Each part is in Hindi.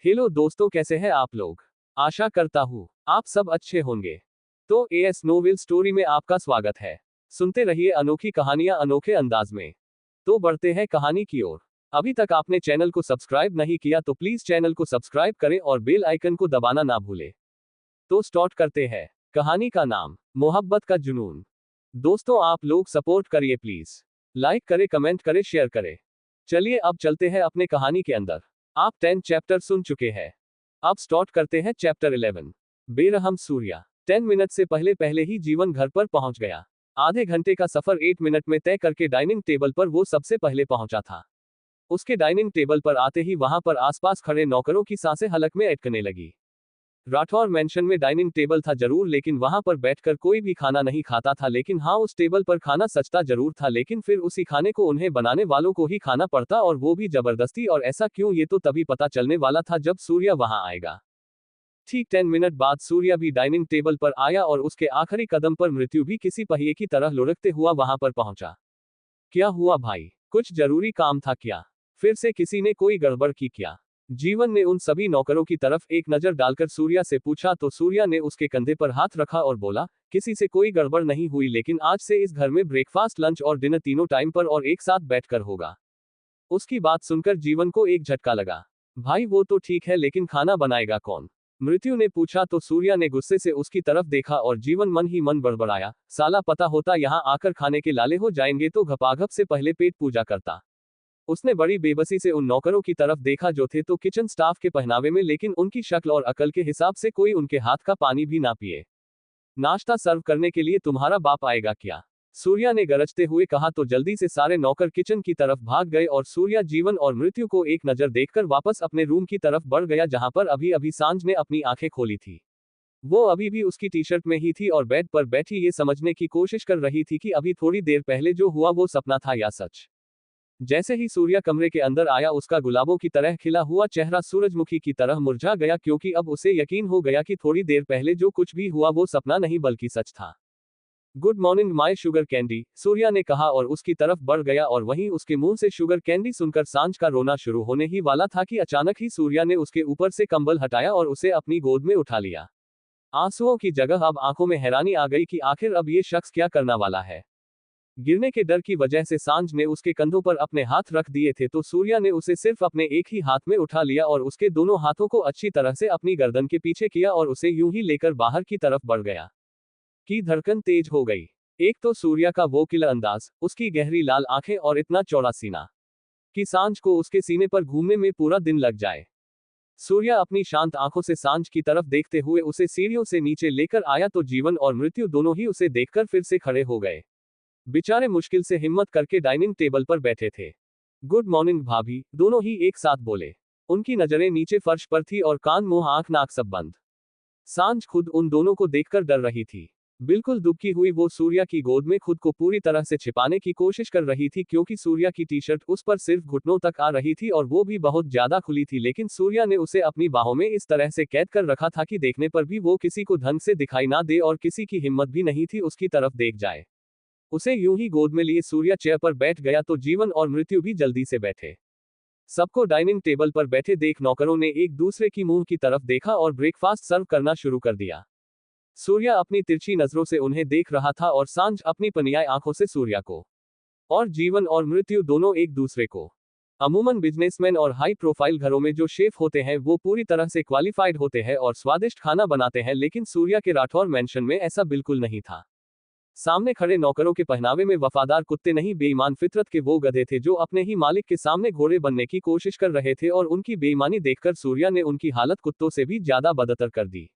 हेलो दोस्तों, कैसे हैं आप लोग। आशा करता हूँ आप सब अच्छे होंगे। तो एएस नोवेल स्टोरी में आपका स्वागत है। सुनते रहिए अनोखी कहानियां अनोखे अंदाज में। तो बढ़ते हैं कहानी की ओर। अभी तक आपने चैनल को सब्सक्राइब नहीं किया तो प्लीज चैनल को सब्सक्राइब करें और बेल आइकन को दबाना ना भूलें। तो स्टार्ट करते हैं। कहानी का नाम मोहब्बत का जुनून। दोस्तों आप लोग सपोर्ट करिए प्लीज। लाइक करें, कमेंट करें, शेयर करें। चलिए अब चलते हैं अपने कहानी के अंदर। आप 10 चैप्टर सुन चुके हैं। अब स्टार्ट करते हैं चैप्टर 11। बेरहम सूर्या। 10 मिनट से पहले पहले ही जीवन घर पर पहुंच गया। आधे घंटे का सफर 8 मिनट में तय करके डाइनिंग टेबल पर वो सबसे पहले पहुंचा था। उसके डाइनिंग टेबल पर आते ही वहां पर आसपास खड़े नौकरों की सांसें हलक में अटकने लगी। राठौर मेंशन में डाइनिंग टेबल था जरूर, लेकिन वहां पर बैठकर कोई भी खाना नहीं खाता था। लेकिन हाँ, उस टेबल पर खाना सचता जरूर था, लेकिन फिर उसी खाने को उन्हें बनाने वालों को ही खाना पड़ता, और वो भी जबरदस्ती। और ऐसा क्यों, ये तो तभी पता चलने वाला था जब सूर्या वहां आएगा। ठीक 10 मिनट बाद सूर्या भी डाइनिंग टेबल पर आया और उसके आखिरी कदम पर मृत्यु भी किसी पहिए की तरह लुढ़कते हुआ वहां पर पहुंचा। क्या हुआ भाई, कुछ जरूरी काम था क्या? फिर से किसी ने कोई गड़बड़ की क्या? जीवन ने उन सभी नौकरों की तरफ एक नजर डालकर सूर्या से पूछा तो सूर्या ने उसके कंधे पर हाथ रखा और बोला, किसी से कोई गड़बड़ नहीं हुई, लेकिन आज से इस घर में ब्रेकफास्ट, लंच और डिनर तीनों टाइम पर और एक साथ बैठकर होगा। उसकी बात सुनकर जीवन को एक झटका लगा। भाई वो तो ठीक है, लेकिन खाना बनाएगा कौन? मृत्यु ने पूछा तो सूर्या ने गुस्से से उसकी तरफ देखा और जीवन मन ही मन बड़बड़ाया, साला पता होता यहाँ आकर खाने के लाले हो जाएंगे तो घपाघप से पहले पेट पूजा करता। उसने बड़ी बेबसी से उन नौकरों की तरफ देखा जो थे तो किचन स्टाफ के पहनावे में, लेकिन उनकी शक्ल और अकल के हिसाब से कोई उनके हाथ का पानी भी ना पिए। नाश्ता सर्व करने के लिए तुम्हारा बाप आएगा क्या? सूर्या ने गरजते हुए कहा तो जल्दी से सारे नौकर किचन की तरफ भाग गए और सूर्या जीवन और मृत्यु को एक नजर देखकर वापस अपने रूम की तरफ बढ़ गया, जहां पर अभी अभी सांझ ने अपनी आंखें खोली थी। वो अभी भी उसकी टी शर्ट में ही थी और बेड पर बैठी ये समझने की कोशिश कर रही थी कि अभी थोड़ी देर पहले जो हुआ वो सपना था या सच। जैसे ही सूर्या कमरे के अंदर आया उसका गुलाबों की तरह खिला हुआ चेहरा सूरजमुखी की तरह मुरझा गया, क्योंकि अब उसे यकीन हो गया कि थोड़ी देर पहले जो कुछ भी हुआ वो सपना नहीं बल्कि सच था। Good morning my sugar candy, Surya ने कहा और उसकी तरफ बढ़ गया, और वहीं उसके मुंह से शुगर कैंडी सुनकर सांझ का रोना शुरू होने ही वाला था कि अचानक ही सूर्या ने उसके ऊपर से कंबल हटाया और उसे अपनी गोद में उठा लिया। आंसुओं की जगह अब आंखों में हैरानी आ गई कि आखिर अब ये शख्स क्या करना वाला है। गिरने के डर की वजह से सांझ ने उसके कंधों पर अपने हाथ रख दिए थे तो सूर्या ने उसे सिर्फ अपने एक ही हाथ में उठा लिया और उसके दोनों हाथों को अच्छी तरह से अपनी गर्दन के पीछे किया और उसे यूं ही लेकर बाहर की तरफ बढ़ गया। की धड़कन तेज हो गई। एक तो सूर्या का वो किला अंदाज, उसकी गहरी लाल आंखें और इतना चौड़ा सीना कि सांझ को उसके सीने पर घूमने में पूरा दिन लग जाए। सूर्या अपनी शांत आंखों से सांझ की तरफ देखते हुए उसे सीढ़ियों से नीचे लेकर आया तो जीवन और मृत्यु दोनों ही उसे देखकर फिर से खड़े हो गए। बेचारे मुश्किल से हिम्मत करके डाइनिंग टेबल पर बैठे थे। गुड मॉर्निंग भाभी, दोनों ही एक साथ बोले। उनकी नजरें नीचे फर्श पर थी और कान मुंह आंख नाक सब बंद। सांझ खुद उन दोनों को देखकर डर रही थी। बिल्कुल दुबकी हुई वो सूर्या की गोद में खुद को पूरी तरह से छिपाने की कोशिश कर रही थी, क्योंकि सूर्या की टी शर्ट उस पर सिर्फ घुटनों तक आ रही थी और वो भी बहुत ज्यादा खुली थी, लेकिन सूर्या ने उसे अपनी बाहों में इस तरह से कैद कर रखा था कि देखने पर भी वो किसी को ढंग से दिखाई ना दे और किसी की हिम्मत भी नहीं थी उसकी तरफ देख जाए। उसे यूं ही गोद में लिए सूर्या चेयर पर बैठ गया तो जीवन और मृत्यु भी जल्दी से बैठे। सबको डाइनिंग टेबल पर बैठे देख नौकरों ने एक दूसरे की मुंह की तरफ देखा और ब्रेकफास्ट सर्व करना शुरू कर दिया। सूर्या अपनी तिरछी नजरों से उन्हें देख रहा था और सांझ अपनी पनियाई आंखों से सूर्या को, और जीवन और मृत्यु दोनों एक दूसरे को। अमूमन बिजनेसमैन और हाई प्रोफाइल घरों में जो शेफ होते हैं वो पूरी तरह से क्वालिफाइड होते हैं और स्वादिष्ट खाना बनाते हैं, लेकिन सूर्या के राठौर मेंशन में ऐसा बिल्कुल नहीं था। सामने खड़े नौकरों के पहनावे में वफादार कुत्ते नहीं, बेईमान फितरत के वो गधे थे जो अपने ही मालिक के सामने घोड़े बनने की कोशिश कर रहे थे, और उनकी बेईमानी देखकर सूर्या ने उनकी हालत कुत्तों से भी ज्यादा बदतर कर दी।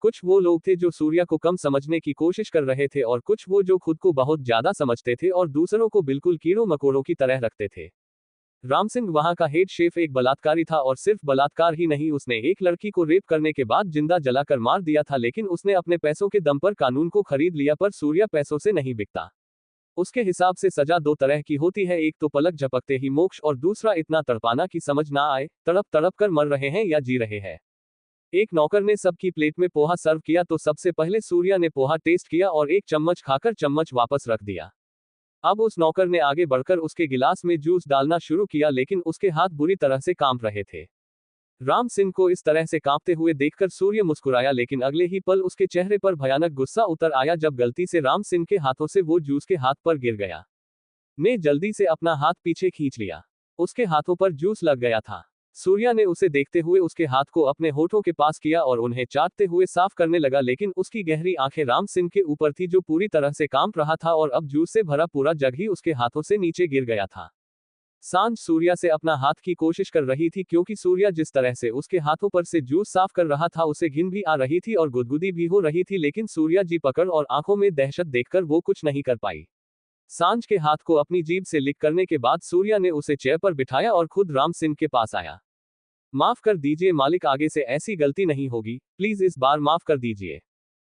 कुछ वो लोग थे जो सूर्या को कम समझने की कोशिश कर रहे थे और कुछ वो जो खुद को बहुत ज्यादा समझते थे और दूसरों को बिल्कुल कीड़ों मकोड़ों की तरह रखते थे। राम सिंह वहां का हेड शेफ एक बलात्कारी था, और सिर्फ बलात्कार ही नहीं, उसने एक लड़की को रेप करने के बाद जिंदा जलाकर मार दिया था, लेकिन उसने अपने पैसों के दम पर कानून को खरीद लिया। पर सूर्या पैसों से नहीं बिकता। उसके हिसाब से सजा दो तरह की होती है, एक तो पलक झपकते ही मोक्ष और दूसरा इतना तड़पाना कि समझ ना आए तड़प तड़प कर मर रहे हैं या जी रहे हैं। एक नौकर ने सबकी प्लेट में पोहा सर्व किया तो सबसे पहले सूर्या ने पोहा टेस्ट किया और एक चम्मच खाकर चम्मच वापस रख दिया। अब उस नौकर ने आगे बढ़कर उसके गिलास में जूस डालना शुरू किया, लेकिन उसके हाथ बुरी तरह से कांप रहे थे। राम सिंह को इस तरह से कांपते हुए देखकर सूर्य मुस्कुराया, लेकिन अगले ही पल उसके चेहरे पर भयानक गुस्सा उतर आया जब गलती से राम सिंह के हाथों से वो जूस के हाथ पर गिर गया। ने जल्दी से अपना हाथ पीछे खींच लिया। उसके हाथों पर जूस लग गया था। सूर्या ने उसे देखते हुए उसके हाथ को अपने होठों के पास किया और उन्हें चाटते हुए साफ करने लगा, लेकिन उसकी गहरी आंखें राम सिंह के ऊपर थी जो पूरी तरह से कांप रहा था और अब जूस से भरा पूरा जग ही उसके हाथों से नीचे गिर गया था। सांझ सूर्या से अपना हाथ की कोशिश कर रही थी, क्योंकि सूर्या जिस तरह से उसके हाथों पर से जूस साफ कर रहा था उसे घिन भी आ रही थी और गुदगुदी भी हो रही थी, लेकिन सूर्या जी पकड़ और आंखों में दहशत देखकर वो कुछ नहीं कर पाई। सांझ के हाथ को अपनी जीभ से लिक करने के बाद सूर्या ने उसे चेयर पर बिठाया और खुद राम सिंह के पास आया। माफ कर दीजिए मालिक, आगे से ऐसी गलती नहीं होगी, प्लीज इस बार माफ कर दीजिए,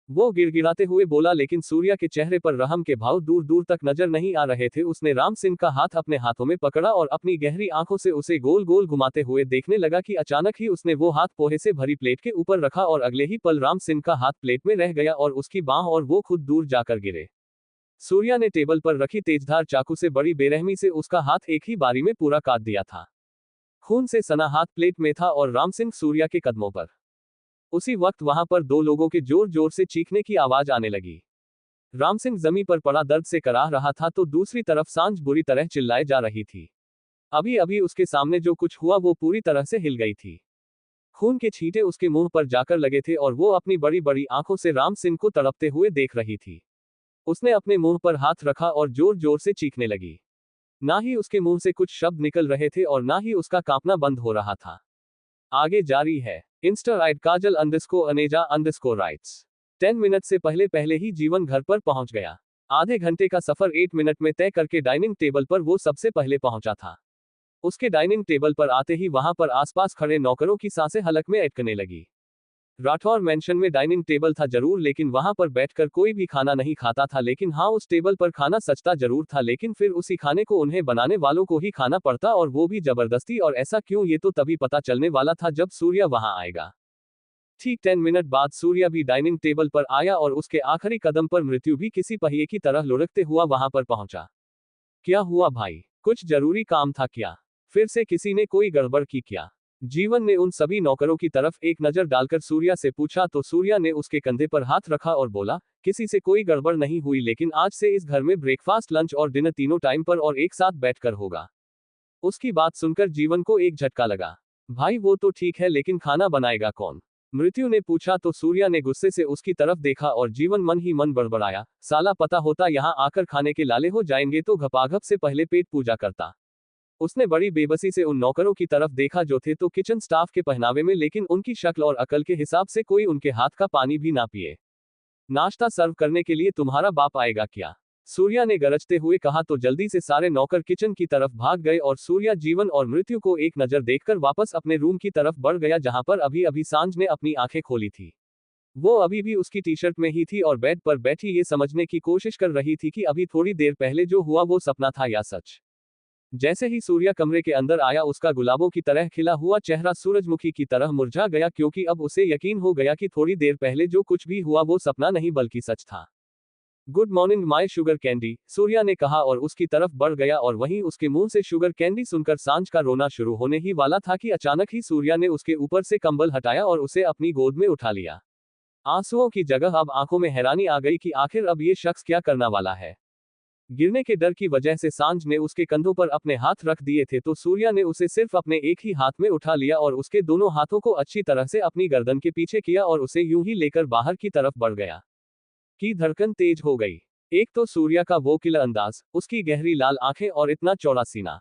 वो गिड़गिड़ाते हुए बोला, लेकिन सूर्या के चेहरे पर रहम के भाव दूर दूर तक नजर नहीं आ रहे थे। उसने राम सिंह का हाथ अपने हाथों में पकड़ा और अपनी गहरी आंखों से उसे गोल गोल घुमाते हुए देखने लगा कि अचानक ही उसने वो हाथ पोहे से भरी प्लेट के ऊपर रखा और अगले ही पल राम सिंह का हाथ प्लेट में रह गया और उसकी बांह और वो खुद दूर जाकर गिरे। सूर्या ने टेबल पर रखी तेजधार चाकू से बड़ी बेरहमी से उसका हाथ एक ही बारी में पूरा काट दिया था। खून से सना हाथ प्लेट में था और राम सिंह सूर्या के कदमों पर। उसी वक्त वहां पर दो लोगों के जोर जोर से चीखने की आवाज आने लगी। राम सिंह जमीन पर पड़ा दर्द से कराह रहा था तो दूसरी तरफ सांझ बुरी तरह चिल्लाए जा रही थी। अभी अभी उसके सामने जो कुछ हुआ वो पूरी तरह से हिल गई थी। खून के छींटे उसके मुंह पर जाकर लगे थे और वो अपनी बड़ी बड़ी आंखों से राम सिंह को तड़पते हुए देख रही थी। उसने अपने मुंह पर हाथ रखा और जोर जोर से चीखने लगी। ना ही उसके मुंह से कुछ शब्द निकल रहे थे और ना ही उसका कांपना बंद हो रहा था। आगे जारी है। इंस्टा राइट काजल अनेजा राइट्स 10 मिनट से पहले पहले ही जीवन घर पर पहुंच गया। आधे घंटे का सफर 8 मिनट में तय करके डाइनिंग टेबल पर वो सबसे पहले पहुंचा था। उसके डाइनिंग टेबल पर आते ही वहां पर आसपास खड़े नौकरों की सांसें हलक में अटकने लगी। राठौर मेंशन में डाइनिंग टेबल था जरूर, लेकिन वहां पर बैठकर कोई भी खाना नहीं खाता था, लेकिन हाँ उस टेबल पर खाना सचता जरूर था, लेकिन फिर उसी खाने को उन्हें बनाने वालों को ही खाना पड़ता और वो भी जबरदस्ती। और ऐसा क्यों, ये तो तभी पता चलने वाला था जब सूर्या वहां आएगा। ठीक 10 मिनट बाद सूर्या भी डाइनिंग टेबल पर आया और उसके आखिरी कदम पर मृत्यु भी किसी पहिए की तरह लुढ़कते हुआ वहां पर पहुंचा। क्या हुआ भाई, कुछ जरूरी काम था क्या? फिर से किसी ने कोई गड़बड़ की क्या? जीवन ने उन सभी नौकरों की तरफ एक नजर डालकर सूर्या से पूछा तो सूर्या ने उसके कंधे पर हाथ रखा और बोला, किसी से कोई गड़बड़ नहीं हुई, लेकिन आज से इस घर में ब्रेकफास्ट लंच और डिनर तीनों टाइम पर और एक साथ बैठकर होगा। उसकी बात सुनकर जीवन को एक झटका लगा। भाई वो तो ठीक है, लेकिन खाना बनाएगा कौन? मृत्यु ने पूछा तो सूर्या ने गुस्से से उसकी तरफ देखा और जीवन मन ही मन बड़बड़ाया, साला पता होता यहाँ आकर खाने के लाले हो जाएंगे तो घपाघप से पहले पेट पूजा करता। उसने बड़ी बेबसी से उन नौकरों की तरफ देखा जो थे तो किचन स्टाफ के पहनावे में, लेकिन उनकी शक्ल और अकल के हिसाब से कोई उनके हाथ का पानी भी ना पिए। नाश्ता सर्व करने के लिए तुम्हारा बाप आएगा क्या? सूर्या ने गरजते हुए कहा तो जल्दी से सारे नौकर किचन की तरफ भाग गए और सूर्या जीवन और मृत्यु को एक नजर देखकर वापस अपने रूम की तरफ बढ़ गया, जहां पर अभी अभी सांझ ने अपनी आंखें खोली थी। वो अभी भी उसकी टी शर्ट में ही थी और बेड पर बैठी ये समझने की कोशिश कर रही थी कि अभी थोड़ी देर पहले जो हुआ वो सपना था या सच। जैसे ही सूर्या कमरे के अंदर आया उसका गुलाबों की तरह खिला हुआ चेहरा सूरजमुखी की तरह मुरझा गया, क्योंकि अब उसे यकीन हो गया कि थोड़ी देर पहले जो कुछ भी हुआ वो सपना नहीं बल्कि सच था। Good morning my sugar candy, Surya ने कहा और उसकी तरफ बढ़ गया और वहीं उसके मुंह से शुगर कैंडी सुनकर सांझ का रोना शुरू होने ही वाला था कि अचानक ही सूर्या ने उसके ऊपर से कंबल हटाया और उसे अपनी गोद में उठा लिया। आंसुओं की जगह अब आंखों में हैरानी आ गई कि आखिर अब ये शख्स क्या करना वाला है। गिरने के डर की वजह से सांझ ने उसके कंधों पर अपने हाथ रख दिए थे तो सूर्या ने उसे सिर्फ अपने एक ही हाथ में उठा लिया और उसके दोनों हाथों को अच्छी तरह से अपनी गर्दन के पीछे किया और उसे यूं ही लेकर बाहर की तरफ बढ़ गया। की धड़कन तेज हो गई। एक तो सूर्या का वो किला अंदाज, उसकी गहरी लाल आंखें और इतना चौड़ा सीना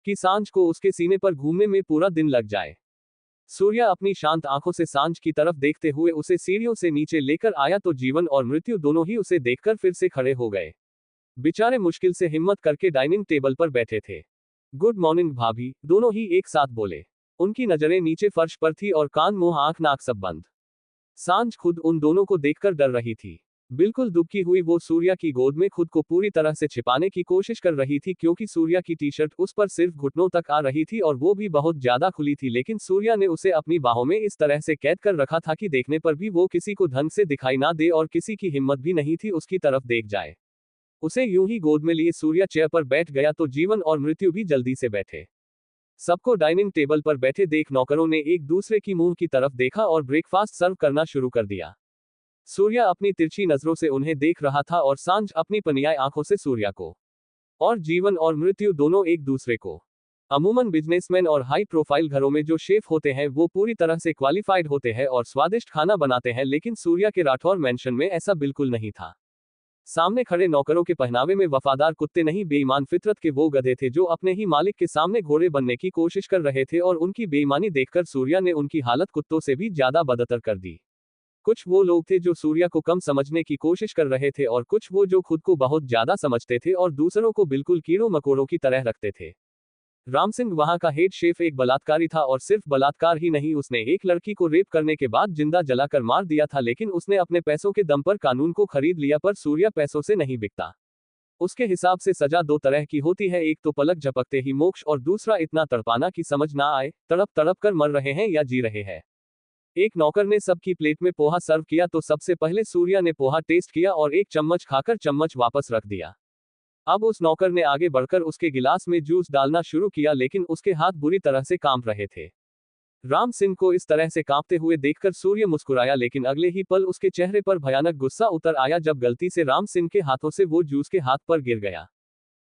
कि सांझ को उसके सीने पर घूमने में पूरा दिन लग जाए। सूर्या अपनी शांत आंखों से सांझ की तरफ देखते हुए उसे सीढ़ियों से नीचे लेकर आया तो जीवन और मृत्यु दोनों ही उसे देखकर फिर से खड़े हो गए। बेचारे मुश्किल से हिम्मत करके डाइनिंग टेबल पर बैठे थे। गुड मॉर्निंग भाभी, दोनों ही एक साथ बोले। उनकी नजरें नीचे फर्श पर थी और कान मुंह आंख नाक सब बंद। सांझ खुद उन दोनों को देखकर डर रही थी। बिल्कुल दुबकी हुई वो सूर्या की गोद में खुद को पूरी तरह से छिपाने की कोशिश कर रही थी, क्योंकि सूर्या की टी शर्ट उस पर सिर्फ घुटनों तक आ रही थी और वो भी बहुत ज्यादा खुली थी, लेकिन सूर्या ने उसे अपनी बाहों में इस तरह से कैद कर रखा था कि देखने पर भी वो किसी को ढंग से दिखाई ना दे और किसी की हिम्मत भी नहीं थी उसकी तरफ देख जाए। उसे यूं ही गोद में लिए सूर्या चेयर पर बैठ गया तो जीवन और मृत्यु भी जल्दी से बैठे। सबको डाइनिंग टेबल पर बैठे देख नौकरों ने एक दूसरे की मुंह की तरफ देखा और ब्रेकफास्ट सर्व करना शुरू कर दिया। सूर्या अपनी तिरछी नजरों से उन्हें देख रहा था और सांझ अपनी पनियाई आंखों से सूर्या को। और जीवन और मृत्यु दोनों एक दूसरे को। अमूमन बिजनेसमैन और हाई प्रोफाइल घरों में जो शेफ होते हैं वो पूरी तरह से क्वालिफाइड होते हैं और स्वादिष्ट खाना बनाते हैं, लेकिन सूर्या के राठौर मैंशन में ऐसा बिल्कुल नहीं था। सामने खड़े नौकरों के पहनावे में वफादार कुत्ते नहीं, बेईमान फितरत के वो गधे थे जो अपने ही मालिक के सामने घोड़े बनने की कोशिश कर रहे थे, और उनकी बेईमानी देखकर सूर्या ने उनकी हालत कुत्तों से भी ज्यादा बदतर कर दी। कुछ वो लोग थे जो सूर्या को कम समझने की कोशिश कर रहे थे, और कुछ वो जो खुद को बहुत ज्यादा समझते थे और दूसरों को बिल्कुल कीड़ों मकोड़ों की तरह रखते थे। राम सिंह वहां का हेड शेफ एक बलात्कारी था, और सिर्फ बलात्कार ही नहीं, उसने एक लड़की को रेप करने के बाद जिंदा जलाकर मार दिया था, लेकिन उसने अपने पैसों के दम पर कानून को खरीद लिया। पर सूर्या पैसों से नहीं बिकता। उसके हिसाब से सजा दो तरह की होती है, एक तो पलक झपकते ही मोक्ष, और दूसरा इतना तड़पाना कि समझ ना आए तड़प तड़प कर मर रहे हैं या जी रहे हैं। एक नौकर ने सबकी प्लेट में पोहा सर्व किया तो सबसे पहले सूर्या ने पोहा टेस्ट किया और एक चम्मच खाकर चम्मच वापस रख दिया। अब उस नौकर ने आगे बढ़कर उसके गिलास में जूस डालना शुरू किया, लेकिन उसके हाथ बुरी तरह से कांप रहे थे। राम सिंह को इस तरह से कांपते हुए देखकर सूर्य मुस्कुराया, लेकिन अगले ही पल उसके चेहरे पर भयानक गुस्सा उतर आया जब गलती से राम सिंह के हाथों से वो जूस के हाथ पर गिर गया।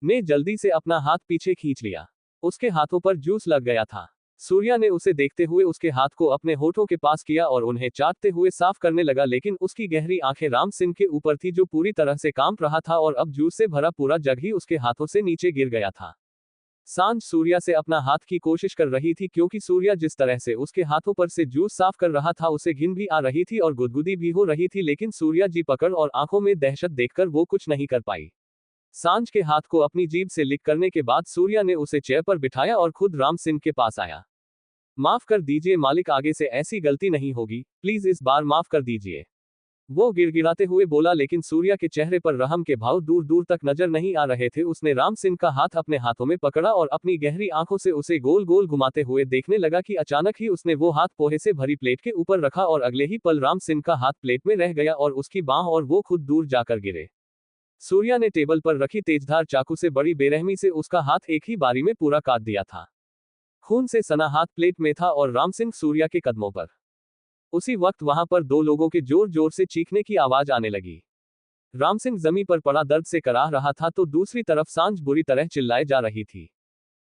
ने जल्दी से अपना हाथ पीछे खींच लिया। उसके हाथों पर जूस लग गया था। सूर्या ने उसे देखते हुए उसके हाथ को अपने होठों के पास किया और उन्हें चाटते हुए साफ करने लगा, लेकिन उसकी गहरी आंखें राम सिंह के ऊपर थी जो पूरी तरह से कांप रहा था, और अब जूस से भरा पूरा जग ही उसके हाथों से नीचे गिर गया था। सांझ सूर्या से अपना हाथ की कोशिश कर रही थी, क्योंकि सूर्या जिस तरह से उसके हाथों पर से जूस साफ कर रहा था उसे घिन भी आ रही थी और गुदगुदी भी हो रही थी, लेकिन सूर्या जी पकड़ और आंखों में दहशत देखकर वो कुछ नहीं कर पाई। सांझ के हाथ को अपनी जीभ से लिक करने के बाद सूर्या ने उसे चेयर पर बिठाया और खुद राम सिंह के पास आया। माफ कर दीजिए मालिक, आगे से ऐसी गलती नहीं होगी, प्लीज इस बार माफ कर दीजिए, वो गिड़गिड़ाते हुए बोला, लेकिन सूर्या के चेहरे पर रहम के भाव दूर दूर तक नजर नहीं आ रहे थे। उसने राम सिंह का हाथ अपने हाथों में पकड़ा और अपनी गहरी आंखों से उसे गोल गोल घुमाते हुए देखने लगा कि अचानक ही उसने वो हाथ पोहे से भरी प्लेट के ऊपर रखा और अगले ही पल राम सिंह का हाथ प्लेट में रह गया और उसकी बांह और वो खुद दूर जाकर गिरे। सूर्या ने टेबल पर रखी तेजधार चाकू से बड़ी बेरहमी से उसका हाथ एक ही बारी में पूरा काट दिया था। खून से सना हाथ प्लेट में था और राम सिंह सूर्या के कदमों पर। उसी वक्त वहां पर दो लोगों के जोर जोर से चीखने की आवाज आने लगी। राम सिंह जमीन पर पड़ा दर्द से कराह रहा था तो दूसरी तरफ सांझ बुरी तरह चिल्लाए जा रही थी।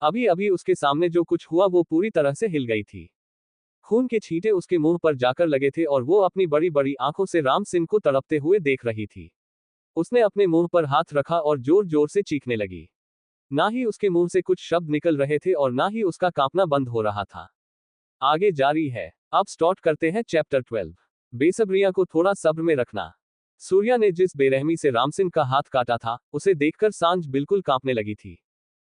अभी अभी उसके सामने जो कुछ हुआ वो पूरी तरह से हिल गई थी। खून के छींटे उसके मुंह पर जाकर लगे थे और वो अपनी बड़ी बड़ी आंखों से राम सिंह को तड़पते हुए देख रही थी। उसने अपने मुंह पर हाथ रखा और जोर जोर से चीखने लगी। ना ही उसके मुंह से कुछ शब्द निकल रहे थे और ना ही उसका कांपना बंद हो रहा था। आगे जारी है। अब स्टार्ट करते हैं चैप्टर 12। बेसब्रियां को थोड़ा सब्र में रखना। सूर्या ने जिस बेरहमी से राम सिंह का हाथ काटा था उसे देखकर सांझ बिल्कुल कांपने लगी थी।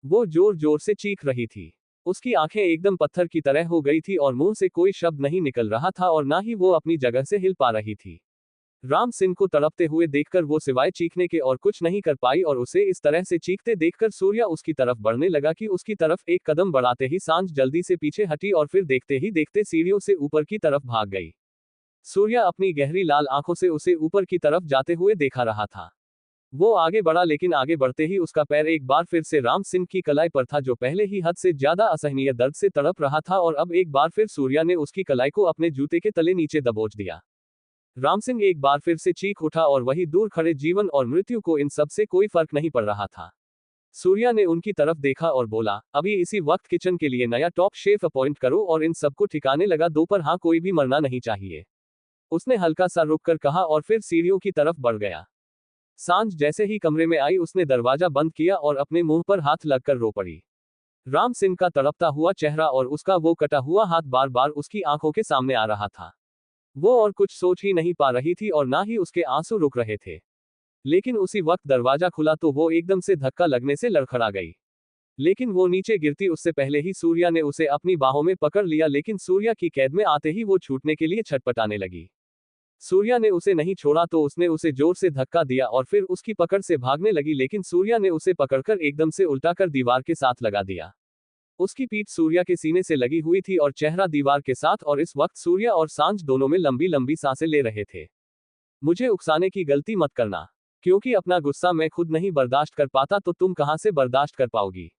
वो जोर जोर से चीख रही थी। उसकी आंखें एकदम पत्थर की तरह हो गई थी और मुंह से कोई शब्द नहीं निकल रहा था और ना ही वो अपनी जगह से हिल पा रही थी। राम सिंह को तड़पते हुए देखकर वो सिवाय चीखने के और कुछ नहीं कर पाई और उसे इस तरह से चीखते देखकर सूर्या उसकी तरफ बढ़ने लगा कि उसकी तरफ एक कदम बढ़ाते ही सांझ जल्दी से पीछे हटी और फिर देखते ही देखते सीढ़ियों से ऊपर की तरफ भाग गई। सूर्या अपनी गहरी लाल आंखों से उसे ऊपर की तरफ जाते हुए देखा रहा था। वो आगे बढ़ा, लेकिन आगे बढ़ते ही उसका पैर एक बार फिर से राम सिंह की कलाई पर था जो पहले ही हद से ज्यादा असहनीय दर्द से तड़प रहा था, और अब एक बार फिर सूर्या ने उसकी कलाई को अपने जूते के तले नीचे दबोच दिया। राम सिंह एक बार फिर से चीख उठा और वही दूर खड़े जीवन और मृत्यु को इन सब से कोई फर्क नहीं पड़ रहा था। सूर्या ने उनकी तरफ देखा और बोला, अभी इसी वक्त किचन के लिए नया टॉप शेफ अपॉइंट करो और इन सबको ठिकाने लगा दो, पर हाँ कोई भी मरना नहीं चाहिए। उसने हल्का सा रुककर कहा और फिर सीढ़ियों की तरफ बढ़ गया। सांझ जैसे ही कमरे में आई उसने दरवाजा बंद किया और अपने मुंह पर हाथ लगकर रो पड़ी। राम सिंह का तड़पता हुआ चेहरा और उसका वो कटा हुआ हाथ बार बार उसकी आंखों के सामने आ रहा था। वो और कुछ सोच ही नहीं पा रही थी और ना ही उसके आंसू रुक रहे थे। लेकिन उसी वक्त दरवाजा खुला तो वो एकदम से धक्का लगने से लड़खड़ा गई। लेकिन वो नीचे गिरती उससे पहले ही सूर्या ने उसे अपनी बाहों में पकड़ लिया, लेकिन सूर्या की कैद में आते ही वो छूटने के लिए छटपटाने लगी। सूर्या ने उसे नहीं छोड़ा तो उसने उसे जोर से धक्का दिया और फिर उसकी पकड़ से भागने लगी, लेकिन सूर्या ने उसे पकड़कर एकदम से उल्टाकर दीवार के साथ लगा दिया। उसकी पीठ सूर्या के सीने से लगी हुई थी और चेहरा दीवार के साथ, और इस वक्त सूर्या और सांझ दोनों में लंबी लंबी सांसें ले रहे थे। मुझे उकसाने की गलती मत करना, क्योंकि अपना गुस्सा मैं खुद नहीं बर्दाश्त कर पाता तो तुम कहां से बर्दाश्त कर पाओगी।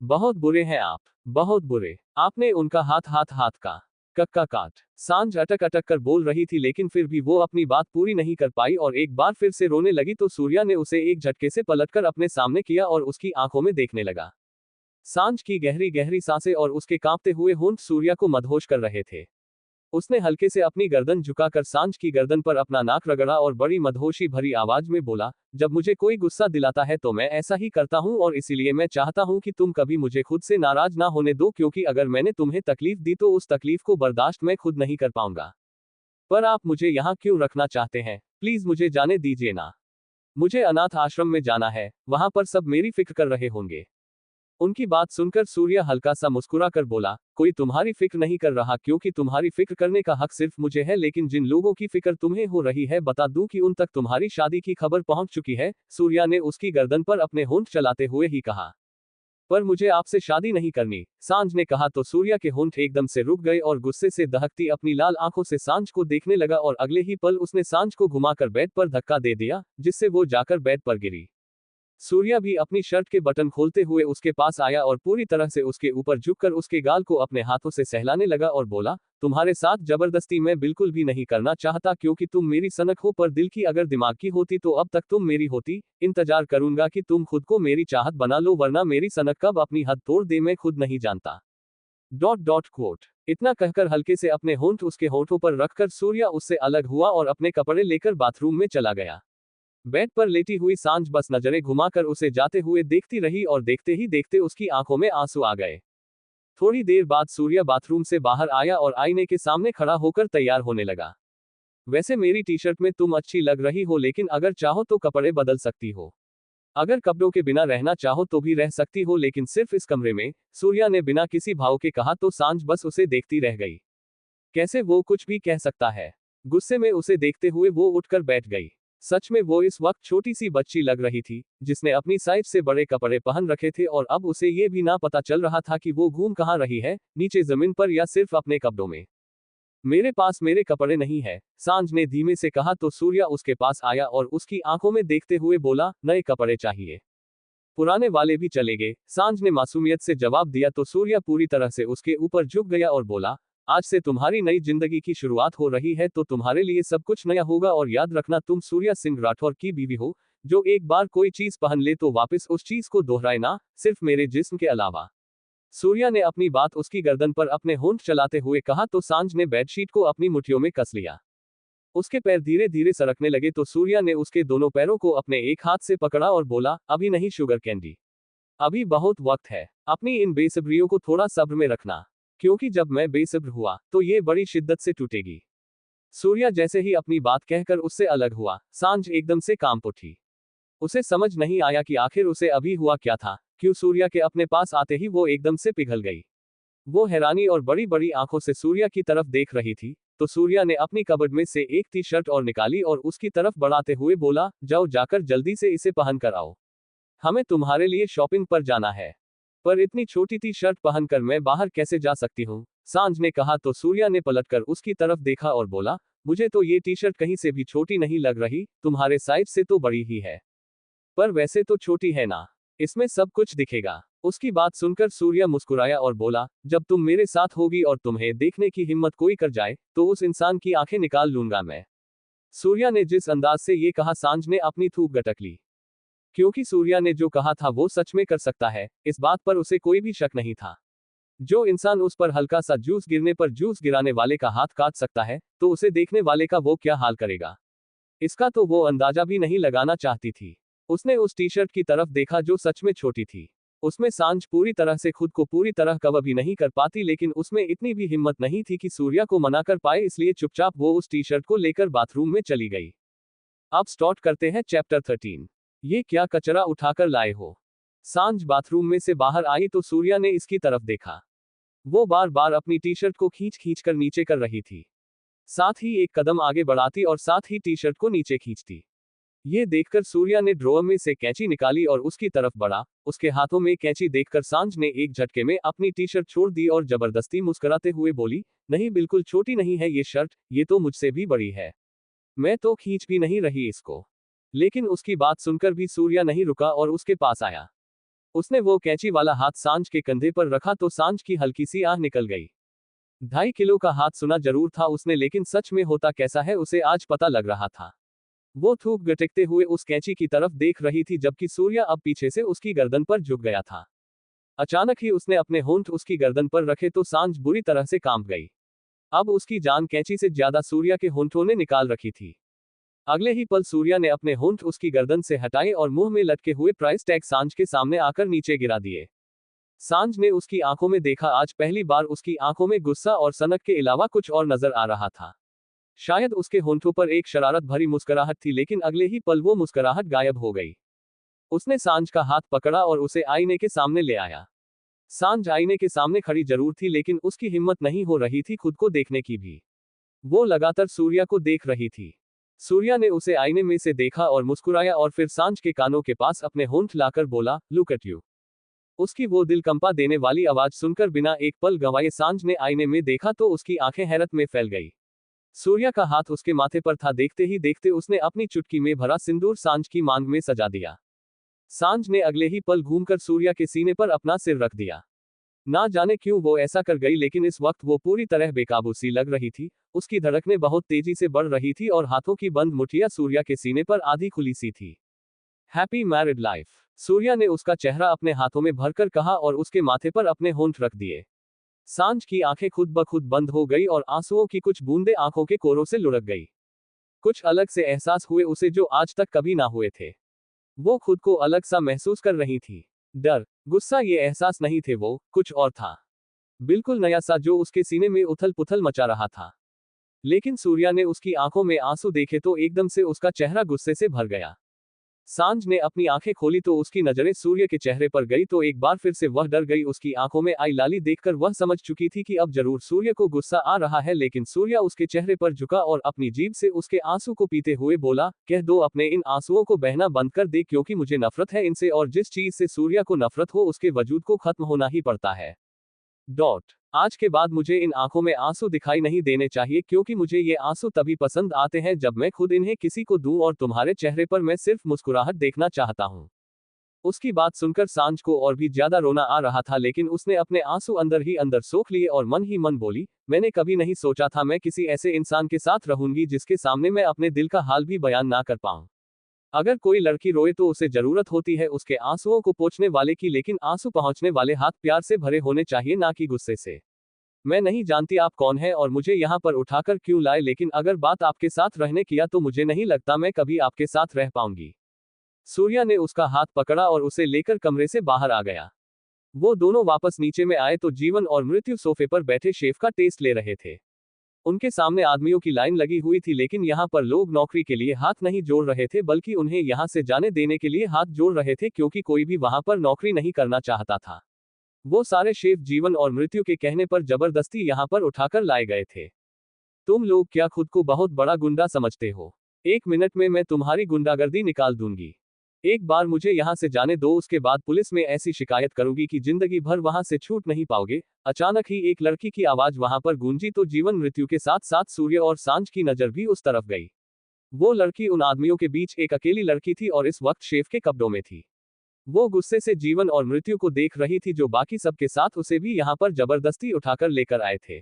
बहुत बुरे हैं आप, बहुत बुरे। आपने उनका हाथ का कक्का काट। सांझ अटक अटक कर बोल रही थी लेकिन फिर भी वो अपनी बात पूरी नहीं कर पाई और एक बार फिर से रोने लगी तो सूर्या ने उसे एक झटके से पलटकर अपने सामने किया और उसकी आंखों में देखने लगा। सांझ की गहरी गहरी सांसें और उसके कांपते हुए होंठ सूर्या को मदहोश कर रहे थे। उसने हल्के से अपनी गर्दन झुकाकर सांझ की गर्दन पर अपना नाक रगड़ा और बड़ी मदहोशी भरी आवाज में बोला, जब मुझे कोई गुस्सा दिलाता है तो मैं ऐसा ही करता हूं और इसीलिए मैं चाहता हूं कि तुम कभी मुझे खुद से नाराज ना होने दो क्योंकि अगर मैंने तुम्हें तकलीफ दी तो उस तकलीफ को बर्दाश्त मैं खुद नहीं कर पाऊंगा। पर आप मुझे यहाँ क्यों रखना चाहते हैं? प्लीज मुझे जाने दीजिए ना। मुझे अनाथ आश्रम में जाना है, वहां पर सब मेरी फिक्र कर रहे होंगे। उनकी बात सुनकर सूर्या हल्का सा मुस्कुरा कर बोला, कोई तुम्हारी फिक्र नहीं कर रहा क्योंकि तुम्हारी फिक्र करने का हक सिर्फ मुझे है लेकिन जिन लोगों की फिक्र तुम्हें हो रही है बता दूं कि उन तक तुम्हारी शादी की खबर पहुंच चुकी है। सूर्या ने उसकी गर्दन पर अपने होंठ चलाते हुए ही कहा। पर मुझे आपसे शादी नहीं करनी, सांझ ने कहा तो सूर्या के होंठ एकदम से रुक गए और गुस्से से दहकती अपनी लाल आंखों से सांझ को देखने लगा और अगले ही पल उसने सांझ को घुमाकर बेड पर धक्का दे दिया जिससे वो जाकर बेड पर गिरी। सूर्या भी अपनी शर्ट के बटन खोलते हुए उसके पास आया और पूरी तरह से उसके ऊपर झुककर उसके गाल को अपने हाथों से सहलाने लगा और बोला, तुम्हारे साथ जबरदस्ती मैं बिल्कुल भी नहीं करना चाहता क्योंकि तुम मेरी सनक हो पर दिल की अगर दिमाग की होती तो अब तक तुम मेरी होती। इंतजार करूंगा कि तुम खुद को मेरी चाहत बना लो वरना मेरी सनक कब अपनी हद तोड़ दे मैं खुद नहीं जानता। Dot dot quote. इतना कहकर हल्के से अपने होंठ उसके होंठों पर रखकर सूर्या उससे अलग हुआ और अपने कपड़े लेकर बाथरूम में चला गया। बेड पर लेटी हुई सांझ बस नजरें घुमाकर उसे जाते हुए देखती रही और देखते ही देखते उसकी आंखों में आंसू आ गए। थोड़ी देर बाद सूर्या बाथरूम से बाहर आया और आईने के सामने खड़ा होकर तैयार होने लगा। वैसे मेरी टी शर्ट में तुम अच्छी लग रही हो लेकिन अगर चाहो तो कपड़े बदल सकती हो। अगर कपड़ों के बिना रहना चाहो तो भी रह सकती हो लेकिन सिर्फ इस कमरे में। सूर्या ने बिना किसी भाव के कहा तो सांझ बस उसे देखती रह गई। कैसे वो कुछ भी कह सकता है? गुस्से में उसे देखते हुए वो उठकर बैठ गई। सच में वो इस वक्त छोटी सी बच्ची लग रही थी जिसने अपनी साइज से बड़े कपड़े पहन रखे थे और अब उसे ये भी ना पता चल रहा था कि वो घूम कहाँ रही है, नीचे जमीन पर या सिर्फ अपने कपड़ों में। मेरे पास मेरे कपड़े नहीं है, सांझ ने धीमे से कहा तो सूर्या उसके पास आया और उसकी आंखों में देखते हुए बोला, नए कपड़े चाहिए? पुराने वाले भी चलेंगे, सांझ ने मासूमियत से जवाब दिया तो सूर्या पूरी तरह से उसके ऊपर झुक गया और बोला, आज से तुम्हारी नई जिंदगी की शुरुआत हो रही है तो तुम्हारे लिए सब कुछ नया होगा और याद रखना तुम सूर्या सिंह राठौर की बीवी हो, जो एक बार कोई चीज पहन ले तो वापस उस चीज को दोहराए ना, सिर्फ मेरे जिस्म के अलावा। सूर्या ने अपनी बात उसकी गर्दन पर अपने होंठ चलाते हुए कहा तो सांझ ने बेडशीट को अपनी मुट्ठियों में कस लिया। उसके पैर धीरे धीरे सरकने लगे तो सूर्या ने उसके दोनों पैरों को अपने एक हाथ से पकड़ा और बोला, अभी नहीं शुगर कैंडी, अभी बहुत वक्त है, अपनी इन बेसब्रियों को थोड़ा सब्र में रखना, क्योंकि जब मैं बेसब्र हुआ तो ये बड़ी शिद्दत से टूटेगी। सूर्या जैसे ही अपनी बात कहकर उससे अलग हुआ, सांझ एकदम से कांप उठी। उसे समझ नहीं आया कि आखिर उसे अभी हुआ क्या था, क्यों सूर्या के अपने पास आते ही वो एकदम से पिघल गई। वो हैरानी और बड़ी बड़ी आंखों से सूर्या की तरफ देख रही थी, तो सूर्या ने अपनी कबर्ड में से एक टी शर्ट और निकाली और उसकी तरफ बढ़ाते हुए बोला, जाओ जाकर जल्दी से इसे पहन कर आओ, हमें तुम्हारे लिए शॉपिंग पर जाना है। पर इतनी छोटी टी शर्ट पहनकर मैं बाहर कैसे जा सकती हूँ? सांझ ने कहा तो सूर्या ने पलटकर उसकी तरफ देखा और बोला, मुझे तो ये टी शर्ट कहीं से भी छोटी नहीं लग रही, तुम्हारे साइज से तो बड़ी ही है। पर वैसे तो छोटी है ना, इसमें सब कुछ दिखेगा। उसकी बात सुनकर सूर्या मुस्कुराया और बोला, जब तुम मेरे साथ होगी और तुम्हें देखने की हिम्मत कोई कर जाए तो उस इंसान की आंखें निकाल लूंगा मैं। सूर्या ने जिस अंदाज से ये कहा सांझ ने अपनी थूक गटक ली, क्योंकि सूर्या ने जो कहा था वो सच में कर सकता है, इस बात पर उसे कोई भी शक नहीं था। जो इंसान उस पर हल्का सा जूस गिरने पर जूस गिराने वाले का हाथ काट सकता है तो उसे देखने वाले का वो क्या हाल करेगा, इसका तो वो अंदाजा भी नहीं लगाना चाहती थी। उसने उस टी शर्ट की तरफ देखा जो सच में छोटी थी। उसमें सांझ पूरी तरह से खुद को पूरी तरह कवर भी नहीं कर पाती लेकिन उसमें इतनी भी हिम्मत नहीं थी कि सूर्या को मना कर पाए, इसलिए चुपचाप वो उस टी शर्ट को लेकर बाथरूम में चली गई। अब स्टार्ट करते हैं चैप्टर 13। ये क्या कचरा उठाकर लाए हो? सांझ बाथरूम में से बाहर आई तो सूर्या ने इसकी तरफ देखा। वो बार बार अपनी टी शर्ट को खींच खींच कर नीचे कर रही थी, साथ ही एक कदम आगे बढ़ाती और साथ ही टी शर्ट को नीचे खींचती। ये देखकर सूर्या ने ड्रॉअर में से कैंची निकाली और उसकी तरफ बढ़ा। उसके हाथों में कैंची देखकर सांझ ने एक झटके में अपनी टी शर्ट छोड़ दी और जबरदस्ती मुस्कुराते हुए बोली, नहीं बिल्कुल छोटी नहीं है ये शर्ट, ये तो मुझसे भी बड़ी है, मैं तो खींच भी नहीं रही इसको। लेकिन उसकी बात सुनकर भी सूर्या नहीं रुका और उसके पास आया। उसने वो कैंची वाला हाथ सांझ के कंधे पर रखा तो सांझ की हल्की सी आह निकल गई। 2.5 किलो का हाथ सुना जरूर था उसने, लेकिन सच में होता कैसा है उसे आज पता लग रहा था। वो थूक गटकते हुए उस कैंची की तरफ देख रही थी जबकि सूर्या अब पीछे से उसकी गर्दन पर झुक गया था। अचानक ही उसने अपने होंठ उसकी गर्दन पर रखे तो सांझ बुरी तरह से कांप गई। अब उसकी जान कैंची से ज्यादा सूर्या के होंठों ने निकाल रखी थी। अगले ही पल सूर्या ने अपने होंठ उसकी गर्दन से हटाए और मुंह में लटके हुए प्राइस टैग सांझ के सामने आकर नीचे गिरा दिए। सांझ ने उसकी आंखों में देखा, आज पहली बार उसकी आंखों में गुस्सा और सनक के अलावा कुछ और नजर आ रहा था। शायद उसके होंठों पर एक शरारत भरी मुस्कुराहट थी, लेकिन अगले ही पल वो मुस्कुराहट गायब हो गई। उसने सांझ का हाथ पकड़ा और उसे आईने के सामने ले आया। सांझ आईने के सामने खड़ी जरूर थी, लेकिन उसकी हिम्मत नहीं हो रही थी खुद को देखने की भी। वो लगातार सूर्या को देख रही थी। सूर्या ने उसे आईने में से देखा और मुस्कुराया और फिर सांझ के कानों के पास अपने होंठ लाकर बोला, लुक एट यू। उसकी वो दिल कंपा देने वाली आवाज सुनकर बिना एक पल गंवाए सांझ ने आईने में देखा तो उसकी आंखें हैरत में फैल गई। सूर्या का हाथ उसके माथे पर था। देखते ही देखते उसने अपनी चुटकी में भरा सिंदूर सांझ की मांग में सजा दिया। सांझ ने अगले ही पल घूमकर सूर्या के सीने पर अपना सिर रख दिया। ना जाने क्यों वो ऐसा कर गई, लेकिन इस वक्त वो पूरी तरह बेकाबू सी लग रही थी। उसकी धड़कनें बहुत तेजी से बढ़ रही थी और हाथों की बंद मुठ्ठियां सूर्या के सीने पर आधी खुली सी थी। हैप्पी मैरिड लाइफ, सूर्या ने उसका चेहरा अपने हाथों में भरकर कहा और उसके माथे पर अपने होंठ रख दिए। सांझ की आंखें खुद ब खुद बंद हो गई और आंसुओं की कुछ बूंदें आंखों के कोरों से लुढ़क गई। कुछ अलग से एहसास हुए उसे जो आज तक कभी ना हुए थे। वो खुद को अलग सा महसूस कर रही थी। डर, गुस्सा, ये एहसास नहीं थे, वो कुछ और था। बिल्कुल नया सा जो उसके सीने में उथल पुथल मचा रहा था। लेकिन सूर्या ने उसकी आंखों में आंसू देखे तो एकदम से उसका चेहरा गुस्से से भर गया। सांझ ने अपनी आंखें खोली तो उसकी नजरें सूर्य के चेहरे पर गई तो एक बार फिर से वह डर गई। उसकी आंखों में आई लाली देखकर वह समझ चुकी थी कि अब जरूर सूर्य को गुस्सा आ रहा है, लेकिन सूर्या उसके चेहरे पर झुका और अपनी जीभ से उसके आंसू को पीते हुए बोला, कह दो अपने इन आंसुओं को बहना बंद कर दे, क्योंकि मुझे नफरत है इनसे और जिस चीज से सूर्या को नफरत हो उसके वजूद को खत्म होना ही पड़ता है। आज के बाद मुझे इन आंखों में आंसू दिखाई नहीं देने चाहिए, क्योंकि मुझे ये आंसू तभी पसंद आते हैं जब मैं खुद इन्हें किसी को दूं और तुम्हारे चेहरे पर मैं सिर्फ मुस्कुराहट देखना चाहता हूं। उसकी बात सुनकर सांझ को और भी ज्यादा रोना आ रहा था, लेकिन उसने अपने आंसू अंदर ही अंदर सोख लिए और मन ही मन बोली, मैंने कभी नहीं सोचा था मैं किसी ऐसे इंसान के साथ रहूंगी जिसके सामने मैं अपने दिल का हाल भी बयान ना कर पाऊं। अगर कोई लड़की रोए तो उसे जरूरत होती है उसके आंसुओं को पोंछने वाले की, लेकिन आंसू पहुंचने वाले हाथ प्यार से भरे होने चाहिए, ना कि गुस्से से। मैं नहीं जानती आप कौन है और मुझे यहाँ पर उठाकर क्यों लाए, लेकिन अगर बात आपके साथ रहने किया तो मुझे नहीं लगता मैं कभी आपके साथ रह पाऊंगी। सूर्या ने उसका हाथ पकड़ा और उसे लेकर कमरे से बाहर आ गया। वो दोनों वापस नीचे में आए तो जीवन और मृत्यु सोफे पर बैठे शेफ का टेस्ट ले रहे थे। उनके सामने आदमियों की लाइन लगी हुई थी, लेकिन यहाँ पर लोग नौकरी के लिए हाथ नहीं जोड़ रहे थे बल्कि उन्हें यहाँ से जाने देने के लिए हाथ जोड़ रहे थे, क्योंकि कोई भी वहां पर नौकरी नहीं करना चाहता था। वो सारे शेफ जीवन और मृत्यु के कहने पर जबरदस्ती यहाँ पर उठाकर लाए गए थे। तुम लोग क्या खुद को बहुत बड़ा गुंडा समझते हो? 1 मिनट में मैं तुम्हारी गुंडागर्दी निकाल दूंगी। एक बार मुझे यहाँ से जाने दो, उसके बाद पुलिस में ऐसी शिकायत करूंगी कि जिंदगी भर वहां से छूट नहीं पाओगे। अचानक ही एक लड़की की आवाज वहां पर गूंजी तो जीवन मृत्यु के साथ साथ सूर्य और सांझ की नजर भी उस तरफ गई। वो लड़की उन आदमियों के बीच एक अकेली लड़की थी और इस वक्त शेफ के कब्जों में थी। वो गुस्से से जीवन और मृत्यु को देख रही थी जो बाकी सबके साथ उसे भी यहाँ पर जबरदस्ती उठाकर लेकर आए थे।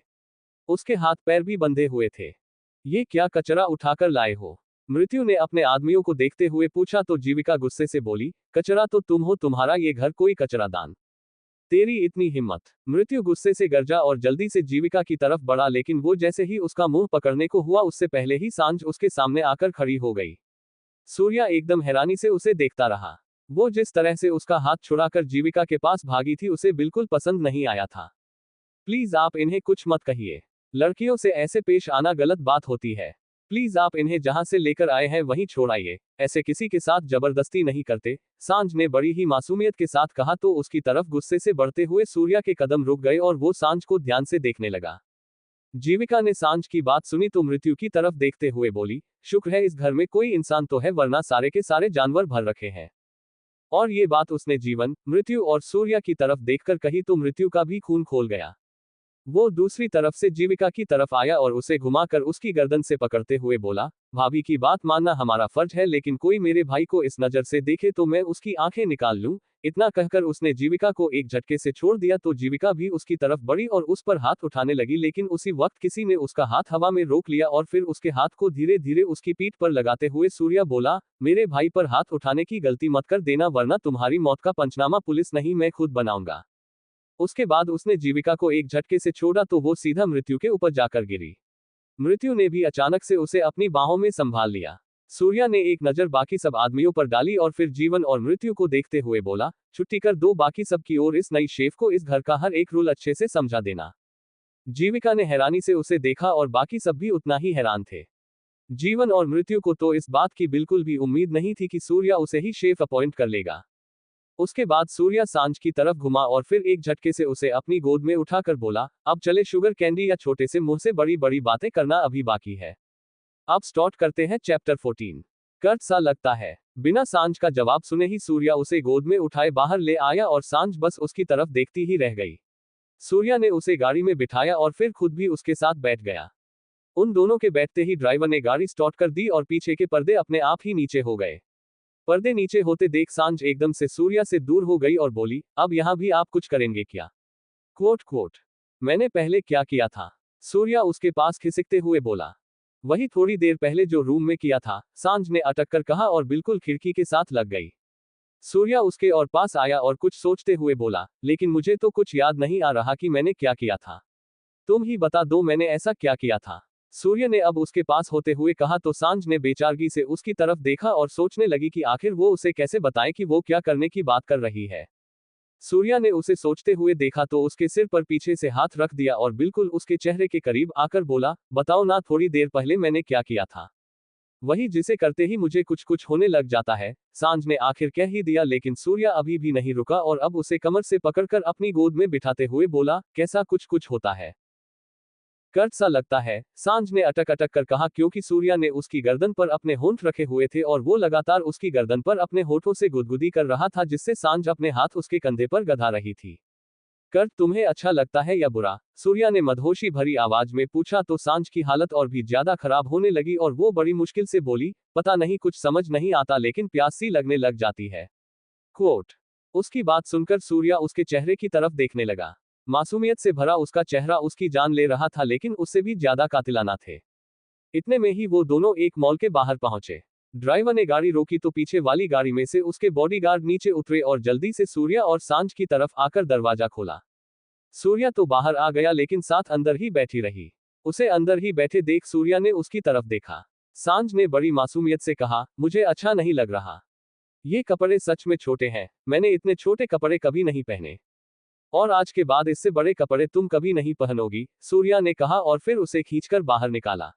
उसके हाथ पैर भी बंधे हुए थे। ये क्या कचरा उठाकर लाए हो? मृत्यु ने अपने आदमियों को देखते हुए पूछा तो जीविका गुस्से से बोली, कचरा तो तुम हो, तुम्हारा ये घर कोई कचरादान? तेरी इतनी हिम्मत? मृत्यु गुस्से से गरजा और जल्दी से जीविका की तरफ बढ़ा, लेकिन वो जैसे ही उसका मुंह पकड़ने को हुआ उससे पहले ही सांझ उसके सामने आकर खड़ी हो गई। सूर्या एकदम हैरानी से उसे देखता रहा। वो जिस तरह से उसका हाथ छुड़ाकर जीविका के पास भागी थी उसे बिल्कुल पसंद नहीं आया था। प्लीज आप इन्हें कुछ मत कहिए। लड़कियों से ऐसे पेश आना गलत बात होती है। प्लीज आप इन्हें जहां से लेकर आए हैं वहीं छोड़ आइए, ऐसे किसी के साथ जबरदस्ती नहीं करते, सांझ ने बड़ी ही मासूमियत के साथ कहा तो उसकी तरफ गुस्से से बढ़ते हुए सूर्या के कदम रुक गए और वो सांझ को ध्यान से देखने लगा। जीविका ने सांझ की बात सुनी तो मृत्यु की तरफ देखते हुए बोली, शुक्र है इस घर में कोई इंसान तो है, वरना सारे के सारे जानवर भर रखे हैं। और ये बात उसने जीवन, मृत्यु और सूर्या की तरफ देखकर कही तो मृत्यु का भी खून खोल गया। वो दूसरी तरफ से जीविका की तरफ आया और उसे घुमाकर उसकी गर्दन से पकड़ते हुए बोला, भाभी की बात मानना हमारा फर्ज है, लेकिन कोई मेरे भाई को इस नजर से देखे तो मैं उसकी आंखें निकाल लूं। इतना कहकर उसने जीविका को एक झटके से छोड़ दिया तो जीविका भी उसकी तरफ बढ़ी और उस पर हाथ उठाने लगी, लेकिन उसी वक्त किसी ने उसका हाथ हवा में रोक लिया और फिर उसके हाथ को धीरे धीरे उसकी पीठ पर लगाते हुए सूर्या बोला, मेरे भाई पर हाथ उठाने की गलती मत कर देना, वरना तुम्हारी मौत का पंचनामा पुलिस नहीं मैं खुद बनाऊंगा। उसके बाद उसने जीविका को एक झटके से छोड़ा तो वो सीधा मृत्यु के ऊपर जाकर गिरी। मृत्यु ने भी अचानक से उसे अपनी बाहों में संभाल लिया। सूर्या ने एक नजर बाकी सब आदमियों पर डाली और फिर जीवन और मृत्यु को देखते हुए बोला, छुट्टी कर दो बाकी सब की ओर, इस नई शेफ को इस घर का हर एक रूल अच्छे से समझा देना। जीविका ने हैरानी से उसे देखा और बाकी सब भी उतना ही हैरान थे। जीवन और मृत्यु को तो इस बात की बिल्कुल भी उम्मीद नहीं थी कि सूर्या उसे ही शेफ अपॉइंट कर लेगा। उसके बाद सूर्या सांझ की तरफ घुमा और फिर एक झटके से उसे अपनी गोद में उठाकर बोला, अब चले शुगर कैंडी, या छोटे से मुंह से बड़ी बड़ी बातें करना अभी बाकी है। अब स्टार्ट करते हैं चैप्टर 14। कर्ज सा लगता है। बिना सांझ का जवाब सुने ही सूर्या उसे गोद में उठाए बाहर ले आया और सांझ बस उसकी तरफ देखती ही रह गई। सूर्या ने उसे गाड़ी में बिठाया और फिर खुद भी उसके साथ बैठ गया। उन दोनों के बैठते ही ड्राइवर ने गाड़ी स्टार्ट कर दी और पीछे के पर्दे अपने आप ही नीचे हो गए। पर्दे नीचे होते देख सांझ एकदम से सूर्या से दूर हो गई और बोली, अब यहां भी आप कुछ करेंगे क्या? कोट कोट, मैंने पहले क्या किया था? सूर्या उसके पास खिसकते हुए बोला, वही थोड़ी देर पहले जो रूम में किया था, सांझ ने अटक कर कहा और बिल्कुल खिड़की के साथ लग गई। सूर्या उसके और पास आया और कुछ सोचते हुए बोला, लेकिन मुझे तो कुछ याद नहीं आ रहा कि मैंने क्या किया था। तुम ही बता दो मैंने ऐसा क्या किया था। सूर्य ने अब उसके पास होते हुए कहा तो सांझ ने बेचारगी से उसकी तरफ देखा और सोचने लगी कि आखिर वो उसे कैसे बताए कि वो क्या करने की बात कर रही है। सूर्या ने उसे सोचते हुए देखा तो उसके सिर पर पीछे से हाथ रख दिया और बिल्कुल उसके चेहरे के करीब आकर बोला, बताओ ना, थोड़ी देर पहले मैंने क्या किया था? वही जिसे करते ही मुझे कुछ कुछ होने लग जाता है। सांझ ने आखिर कह ही दिया, लेकिन सूर्या अभी भी नहीं रुका और अब उसे कमर से पकड़कर अपनी गोद में बिठाते हुए बोला, कैसा कुछ कुछ होता है? कर्ज सा लगता है, सांझ ने अटक अटक कर कहा, क्योंकि सूर्या ने उसकी गर्दन पर अपने होंठ रखे हुए थे और वो लगातार उसकी गर्दन पर अपने होठों से गुदगुदी कर रहा था, जिससे सांझ अपने हाथ उसके कंधे पर गधा रही थी। कर्ज तुम्हें अच्छा लगता है या बुरा? सूर्या ने मदहोशी भरी आवाज में पूछा तो सांझ की हालत और भी ज्यादा खराब होने लगी और वो बड़ी मुश्किल से बोली, पता नहीं, कुछ समझ नहीं आता, लेकिन प्यास सी लगने लग जाती है। कोट। उसकी बात सुनकर सूर्या उसके चेहरे की तरफ देखने लगा। मासूमियत से भरा उसका चेहरा उसकी जान ले रहा था, लेकिन उससे भी ज्यादा कातिलाना थे। इतने में ही वो दोनों एक मॉल के बाहर पहुंचे। ड्राइवर ने गाड़ी रोकी तो पीछे वाली गाड़ी में से उसके बॉडीगार्ड नीचे उतरे और जल्दी से सूर्या और सांझ की तरफ आकर दरवाजा खोला। सूर्या तो बाहर आ गया, लेकिन साथ अंदर ही बैठी रही। उसे अंदर ही बैठे देख सूर्या ने उसकी तरफ देखा। सांझ ने बड़ी मासूमियत से कहा, मुझे अच्छा नहीं लग रहा। ये कपड़े सच में छोटे हैं, मैंने इतने छोटे कपड़े कभी नहीं पहने, और आज के बाद इससे बड़े कपड़े तुम कभी नहीं पहनोगी, सूर्या ने कहा और फिर उसे खींचकर बाहर निकाला।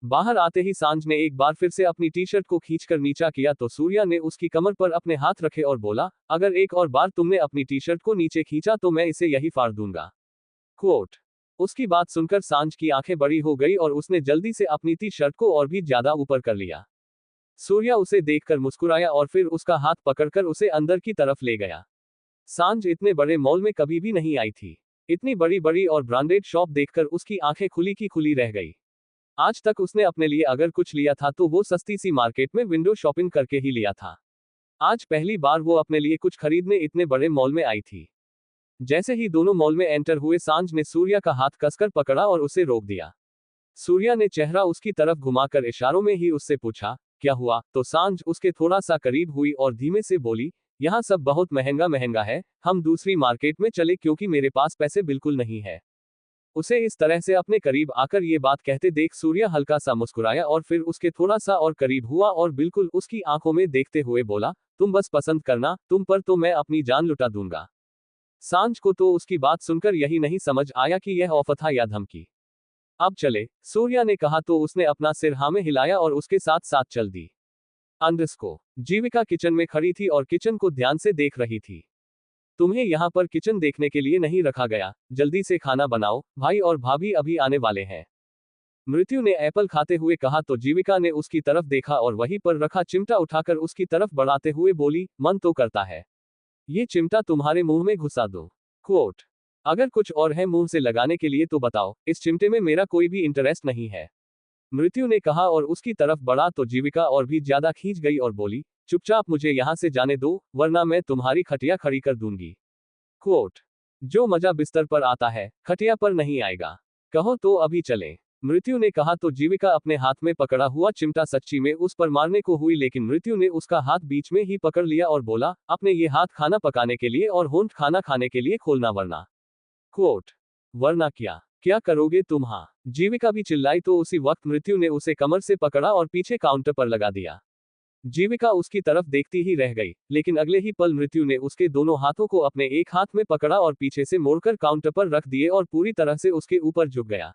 बाहर आते ही सांझ ने एक बार फिर से अपनी टी शर्ट को खींचकर नीचा किया तो सूर्या ने उसकी कमर पर अपने हाथ रखे और बोला, अगर एक और बार तुमने अपनी टी शर्ट को नीचे खींचा तो मैं इसे यही फाड़ दूंगा। कोट। उसकी बात सुनकर सांझ की आंखें बड़ी हो गई और उसने जल्दी से अपनी टी शर्ट को और भी ज्यादा ऊपर कर लिया। सूर्या उसे देखकर मुस्कुराया और फिर उसका हाथ पकड़कर उसे अंदर की तरफ ले गया। सांझ इतने बड़े मॉल में कभी भी नहीं आई थी। इतनी बड़ी बड़ी और ब्रांडेड शॉप देखकर उसकी आंखें खुली की खुली रह गई। आज तक उसने अपने लिए अगर कुछ लिया था तो वो सस्ती सी मार्केट में विंडो शॉपिंग करके ही लिया था। आज पहली बार वो अपने लिए कुछ खरीदने इतने बड़े मॉल में आई थी। जैसे ही दोनों मॉल में एंटर हुए, सांझ ने सूर्या का हाथ कसकर पकड़ा और उसे रोक दिया। सूर्या ने चेहरा उसकी तरफ घुमाकर इशारों में ही उससे पूछा, क्या हुआ? तो सांझ उसके थोड़ा सा करीब हुई और धीमे से बोली, यहाँ सब बहुत महंगा महंगा है, हम दूसरी मार्केट में चले क्योंकि मेरे पास पैसे बिल्कुल नहीं है। उसे इस तरह से अपने करीब आकर ये बात कहते देख सूर्या हल्का सा मुस्कुराया और फिर उसके थोड़ा सा और करीब हुआ और बिल्कुल उसकी आंखों में देखते हुए बोला, तुम बस पसंद करना, तुम पर तो मैं अपनी जान लुटा दूंगा। सांझ को तो उसकी बात सुनकर यही नहीं समझ आया कि यह ऑफर था या धमकी। अब चले, सूर्या ने कहा तो उसने अपना सिर हाँ में हिलाया और उसके साथ साथ चल दी। अंडरस्को। जीविका किचन में खड़ी थी और किचन को ध्यान से देख रही थी। तुम्हें यहाँ पर किचन देखने के लिए नहीं रखा गया, जल्दी से खाना बनाओ, भाई और भाभी अभी आने वाले हैं। मृत्यु ने एप्पल खाते हुए कहा तो जीविका ने उसकी तरफ देखा और वहीं पर रखा चिमटा उठाकर उसकी तरफ बढ़ाते हुए बोली, मन तो करता है ये चिमटा तुम्हारे मुंह में घुसा दूं। कोट। अगर कुछ और है मुंह से लगाने के लिए तो बताओ, इस चिमटे में मेरा कोई भी इंटरेस्ट नहीं है। मृत्यु ने कहा और उसकी तरफ बढ़ा तो जीविका और भी ज्यादा खींच गई और बोली, चुपचाप मुझे यहां से जाने दो, वरना मैं तुम्हारी खटिया खड़ी कर दूंगी। क्वोट, जो मजा बिस्तर पर आता है, खटिया पर नहीं आएगा। कहो तो अभी चलें। मृत्यु ने कहा तो जीविका अपने हाथ में पकड़ा हुआ चिमटा सच्ची में उस पर मारने को हुई, लेकिन मृत्यु ने उसका हाथ बीच में ही पकड़ लिया और बोला, अपने ये हाथ खाना पकाने के लिए और होंठ खाना खाने के लिए खोलना, वरना। क्वोट, वरना क्या क्या करोगे तुम? हाँ, जीविका भी चिल्लाई तो उसी वक्त मृत्यु ने उसे कमर से पकड़ा और पीछे काउंटर पर लगा दिया। जीविका उसकी तरफ देखती ही रह गई, लेकिन अगले ही पल मृत्यु ने उसके दोनों हाथों को अपने एक हाथ में पकड़ा और पीछे से मोड़कर काउंटर पर रख दिए और पूरी तरह से उसके ऊपर झुक गया।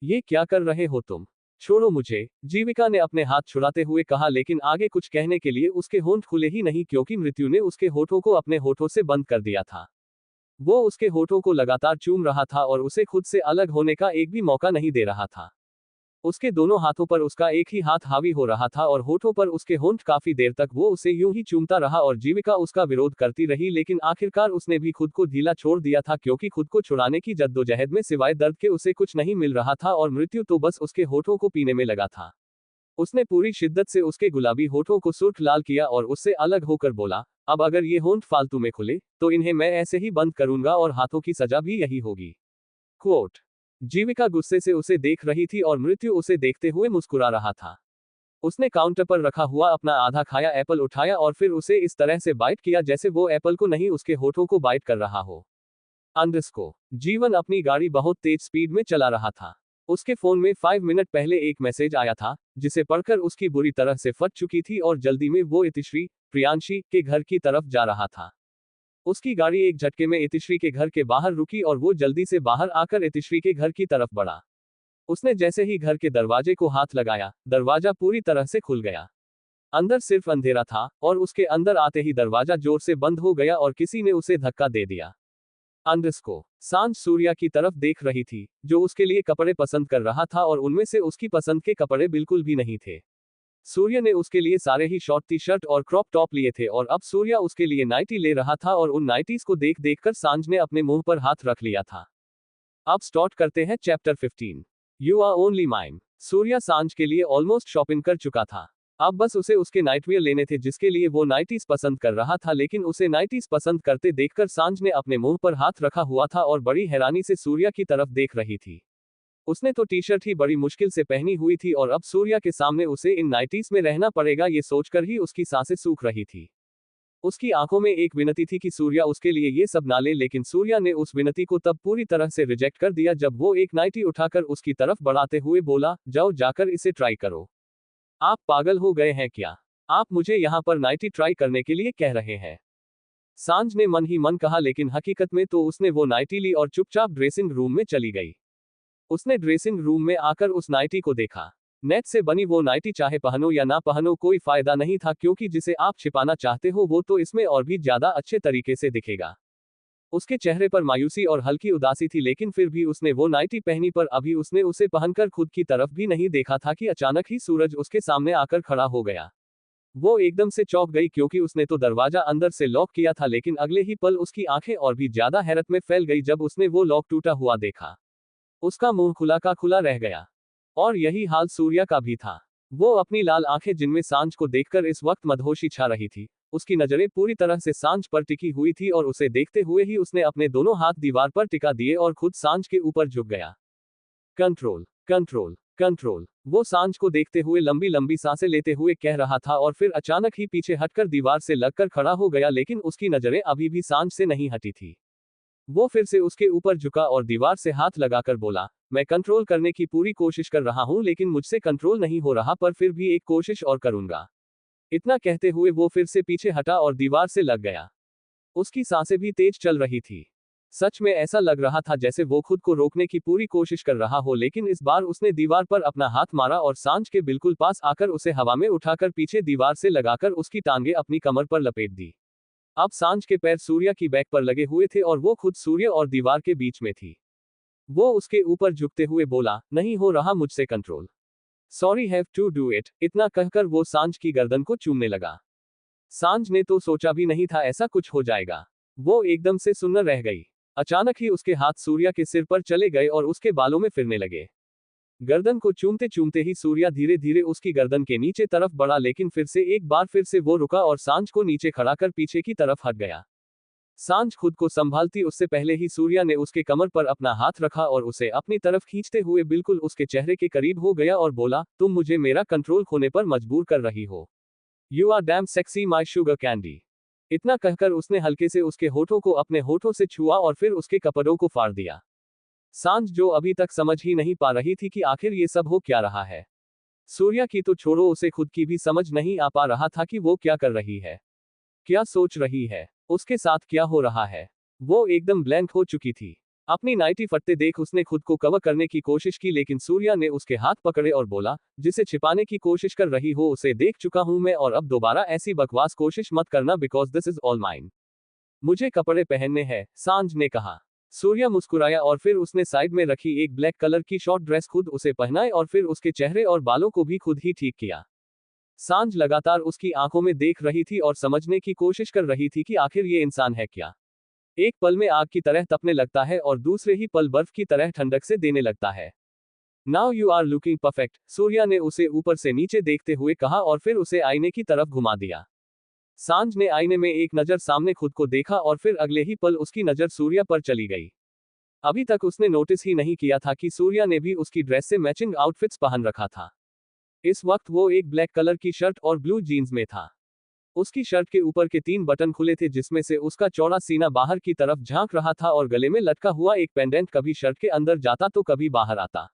ये क्या कर रहे हो तुम? छोड़ो मुझे, जीविका ने अपने हाथ छुड़ाते हुए कहा, लेकिन आगे कुछ कहने के लिए उसके होंठ खुले ही नहीं, क्योंकि मृत्यु ने उसके होठों को अपने होठों से बंद कर दिया था। वो उसके होठों को लगातार चूम रहा था और उसे खुद से अलग होने का एक भी मौका नहीं दे रहा था। उसके दोनों हाथों पर उसका एक ही हाथ हावी हो रहा था और होठों पर उसके होंठ। काफी देर तक वो उसे यूं ही चूमता रहा और जीविका उसका विरोध करती रही, लेकिन आखिरकार उसने भी खुद को ढीला छोड़ दिया था, क्योंकि खुद को छुड़ाने की जद्दोजहद में सिवाय दर्द के उसे कुछ नहीं मिल रहा था और मृत्यु तो बस उसके होठों को पीने में लगा था। उसने पूरी शिद्दत से उसके गुलाबी होठों को सुर्ख लाल किया और उससे अलग होकर बोला, अब अगर ये होंठ फालतू में खुले तो इन्हें मैं ऐसे ही बंद करूंगा और हाथों की सजा भी यही होगी। क्वोट, जीविका गुस्से से उसे देख रही थी और मृत्यु उसे देखते हुए मुस्कुरा रहा था। उसने काउंटर पर रखा हुआ अपना आधा खाया एप्पल उठाया और फिर उसे इस तरह से बाइट किया जैसे वो एप्पल को नहीं उसके होठों को बाइट कर रहा हो। अंडरस्को, जीवन अपनी गाड़ी बहुत तेज स्पीड में चला रहा था। उसके फोन में 5 मिनट पहले एक मैसेज आया था, जिसे पढ़कर उसकी बुरी तरह से फट चुकी थी और जल्दी में वो इतिश्री, प्रियांशी के घर की तरफ जा रहा था। उसकी गाड़ी एक झटके में इतिश्री के घर के बाहर रुकी और वो जल्दी से बाहर आकर इतिश्री के घर की तरफ बढ़ा। उसने जैसे ही घर के दरवाजे को हाथ लगाया, दरवाजा पूरी तरह से खुल गया। अंदर सिर्फ अंधेरा था और उसके अंदर आते ही दरवाजा जोर से बंद हो गया और किसी ने उसे धक्का दे दिया। अंडरस्को, सांझ सूर्या की तरफ देख रही थी, जो उसके लिए कपड़े पसंद कर रहा था और उनमें से उसकी पसंद के कपड़े बिल्कुल भी नहीं थे। सूर्य ने उसके लिए सारे ही शॉर्ट टी शर्ट और क्रॉप टॉप लिए थे और अब सूर्या उसके लिए नाइटी ले रहा था और उन नाइटीज को देख देखकर सांझ ने अपने मुंह पर हाथ रख लिया था। अब स्टार्ट करते हैं chapter 15। You are only mine. Surya सांझ के लिए ऑलमोस्ट शॉपिंग कर चुका था। अब बस उसे उसके नाइटवियर लेने थे जिसके लिए वो नाइटीज पसंद कर रहा था, लेकिन उसे नाइटीज पसंद करते देखकर सांझ ने अपने मुंह पर हाथ रखा हुआ था और बड़ी हैरानी से सूर्या की तरफ देख रही थी। उसने तो टी शर्ट ही बड़ी मुश्किल से पहनी हुई थी और अब सूर्या के सामने उसे इन नाइटीज में रहना पड़ेगा, ये सोचकर ही उसकी सांसें सूख रही थी। उसकी आंखों में एक विनती थी कि सूर्या उसके लिए ये सब ना ले, लेकिन सूर्या ने उस विनती को तब पूरी तरह से रिजेक्ट कर दिया जब वो एक नाइटी उठाकर उसकी तरफ बढ़ाते हुए बोला, जाओ जाकर इसे ट्राई करो। आप पागल हो गए हैं क्या? आप मुझे यहाँ पर नाइटी ट्राई करने के लिए कह रहे हैं? सांझ ने मन ही मन कहा, लेकिन हकीकत में तो उसने वो नाइटी ली और चुपचाप ड्रेसिंग रूम में चली गई। उसने ड्रेसिंग रूम में आकर उस नाइटी को देखा। नेट से बनी वो नाइटी चाहे पहनो या ना पहनो कोई फायदा नहीं था, क्योंकि जिसे आप छिपाना चाहते हो वो तो इसमें और भी ज्यादा अच्छे तरीके से दिखेगा। उसके चेहरे पर मायूसी और हल्की उदासी थी, लेकिन फिर भी उसने वो नाइटी पहनी, पर अभी उसने उसे पहनकर खुद की तरफ भी नहीं देखा था कि अचानक ही सूरज उसके सामने आकर खड़ा हो गया। वो एकदम से चौंक गई, क्योंकि उसने तो दरवाजा अंदर से लॉक किया था, लेकिन अगले ही पल उसकी आंखें और भी ज्यादा हैरत में फैल गई जब उसने वो लॉक टूटा हुआ देखा। उसका मुंह खुला का खुला रह गया। और यही हाल सूर्या का भी था। वो अपनी लाल आंखें जिनमें सांझ को देखकर इस वक्त मदहोशी छा रही थी, उसकी नजरें पूरी तरह से सांझ पर टिकी हुई थी और उसे देखते हुए ही उसने अपने दोनों हाथ दीवार पर टिका दिए और खुद सांझ के ऊपर झुक गया। कंट्रोल, कंट्रोल, कंट्रोल, वो सांझ को देखते हुए लंबी लंबी सांसें लेते हुए कह रहा था और फिर अचानक ही पीछे हटकर दीवार से लगकर खड़ा हो गया, लेकिन उसकी नजरें अभी भी सांझ से नहीं हटी थी। वो फिर से उसके ऊपर झुका और दीवार से हाथ लगाकर बोला, मैं कंट्रोल करने की पूरी कोशिश कर रहा हूं, लेकिन मुझसे कंट्रोल नहीं हो रहा, पर फिर भी एक कोशिश और करूंगा। इतना कहते हुए वो फिर से पीछे हटा और दीवार से लग गया। उसकी सांसें भी तेज चल रही थी। सच में ऐसा लग रहा था जैसे वो खुद को रोकने की पूरी कोशिश कर रहा हो, लेकिन इस बार उसने दीवार पर अपना हाथ मारा और सांझ के बिल्कुल पास आकर उसे हवा में उठाकर पीछे दीवार से लगाकर उसकी टांगे अपनी कमर पर लपेट दी। अब सांझ के पैर सूर्या की बैक पर लगे हुए थे और वो खुद सूर्य और दीवार के बीच में थी। वो उसके ऊपर झुकते हुए बोला, नहीं हो रहा मुझसे control. Sorry have to do it. इतना कहकर वो सांझ की गर्दन को चूमने लगा। सांझ ने तो सोचा भी नहीं था ऐसा कुछ हो जाएगा। वो एकदम से सुन्न रह गई। अचानक ही उसके हाथ सूर्या के सिर पर चले गए और उसके बालों में फिरने लगे। गर्दन को चूमते चूमते ही सूर्या धीरे धीरे उसकी गर्दन के नीचे तरफ बढ़ा, लेकिन फिर से वो रुका और सांझ को नीचे खड़ा कर पीछे की तरफ हट गया। सांझ खुद को संभालती उससे पहले ही सूर्या ने उसके कमर पर अपना हाथ रखा और उसे अपनी तरफ खींचते हुए बिल्कुल उसके चेहरे के करीब हो गया और बोला, तुम मुझे मेरा कंट्रोल खोने पर मजबूर कर रही हो। You are damn sexy my sugar candy. इतना कहकर उसने हल्के से उसके होठों को अपने होठों से छुआ और फिर उसके कपड़ों को फाड़ दिया। सांझ जो अभी तक समझ ही नहीं पा रही थी कि आखिर ये सब हो क्या रहा है। सूर्या की तो छोड़ो, उसे खुद की भी समझ नहीं आ पा रहा था कि वो क्या कर रही है, क्या सोच रही है, उसके साथ क्या हो रहा है। वो एकदम ब्लैंक हो चुकी थी। अपनी नाइटी फटते देख उसने खुद को कवर करने की कोशिश की, लेकिन सूर्या ने उसके हाथ पकड़े और बोला, जिसे छिपाने की कोशिश कर रही हो उसे देख चुका हूं मैं, और अब दोबारा ऐसी बकवास कोशिश मत करना, because this is all mine. मुझे कपड़े पहनने हैं, सांझ ने कहा। सूर्या मुस्कुराया और फिर उसने साइड में रखी एक ब्लैक कलर की शॉर्ट ड्रेस खुद उसे पहनाई और फिर उसके चेहरे और बालों को भी खुद ही ठीक किया। सांझ लगातार उसकी आंखों में देख रही थी और समझने की कोशिश कर रही थी कि आखिर ये इंसान है क्या। एक पल में आग की तरह तपने लगता है और दूसरे ही पल बर्फ की तरह ठंडक से देने लगता है। Now you are looking perfect, Surya ने उसे ऊपर से नीचे देखते हुए कहा और फिर उसे आईने की तरफ घुमा दिया। सांझ ने आईने में एक नजर सामने खुद को देखा और फिर अगले ही पल उसकी नजर सूर्या पर चली गई। अभी तक उसने नोटिस ही नहीं किया था कि सूर्या ने भी उसकी ड्रेस से मैचिंग आउटफिट्स पहन रखा था। इस वक्त वो एक ब्लैक कलर की शर्ट और ब्लू जीन्स में था। उसकी शर्ट के ऊपर के 3 बटन खुले थे, जिसमें से उसका चौड़ा सीना बाहर की तरफ झांक रहा था और गले में लटका हुआ एक पेंडेंट कभी शर्ट के अंदर जाता तो कभी बाहर आता।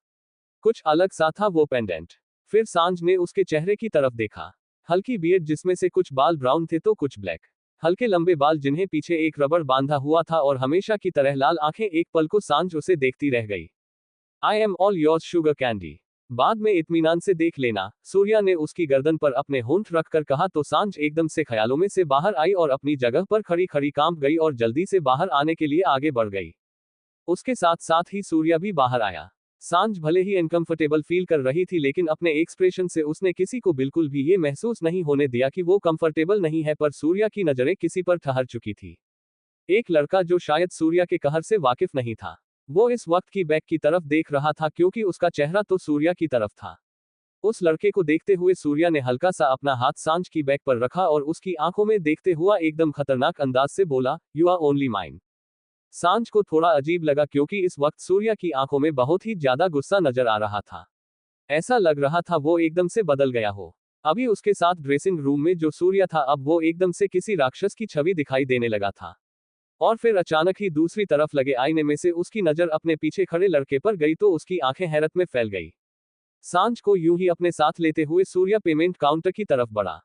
कुछ अलग सा था वो पेंडेंट। फिर सांझ ने उसके चेहरे की तरफ देखा। हल्की बियर्ड जिसमें से कुछ बाल ब्राउन थे तो कुछ ब्लैक। हल्के लंबे बाल जिन्हें पीछे एक रबड़ बांधा हुआ था और हमेशा की तरह लाल आंखें। एक पल को सांझ उसे देखती रह गई। I am all yours sugar candy. बाद में इत्मीनान से देख लेना, सूर्या ने उसकी गर्दन पर अपने होंठ रखकर कहा तो सांझ एकदम से ख्यालों में से बाहर आई और अपनी जगह पर खड़ी खड़ी कांप गई और जल्दी से बाहर आने के लिए आगे बढ़ गई। उसके साथ साथ ही सूर्या भी बाहर आया। सांझ भले ही अनकंफर्टेबल फील कर रही थी, लेकिन अपने एक्सप्रेशन से उसने किसी को बिल्कुल भी ये महसूस नहीं होने दिया कि वो कंफर्टेबल नहीं है। पर सूर्या की नजरें किसी पर ठहर चुकी थी। एक लड़का जो शायद सूर्या के कहर से वाकिफ नहीं था। वो इस वक्त की बैक की तरफ देख रहा था क्योंकि उसका चेहरा तो सूर्या की तरफ था। उस लड़के को देखते हुए सूर्या ने हल्का सा अपना हाथ सांझ की बैक पर रखा और उसकी आंखों में देखते हुआ एकदम खतरनाक अंदाज से बोला, यू आर ओनली माइन। सांझ को थोड़ा अजीब लगा क्योंकि इस वक्त सूर्या की आंखों में बहुत ही ज्यादा गुस्सा नजर आ रहा था। ऐसा लग रहा था वो एकदम से बदल गया हो। अभी उसके साथ ड्रेसिंग रूम में जो सूर्या था, अब वो एकदम से किसी राक्षस की छवि दिखाई देने लगा था। और फिर अचानक ही दूसरी तरफ लगे आईने में से उसकी नजर अपने पीछे खड़े लड़के पर गई तो उसकी आंखें हैरत में फैल गई। सांझ को यूं ही अपने साथ लेते हुए सूर्या पेमेंट काउंटर की तरफ बढ़ा।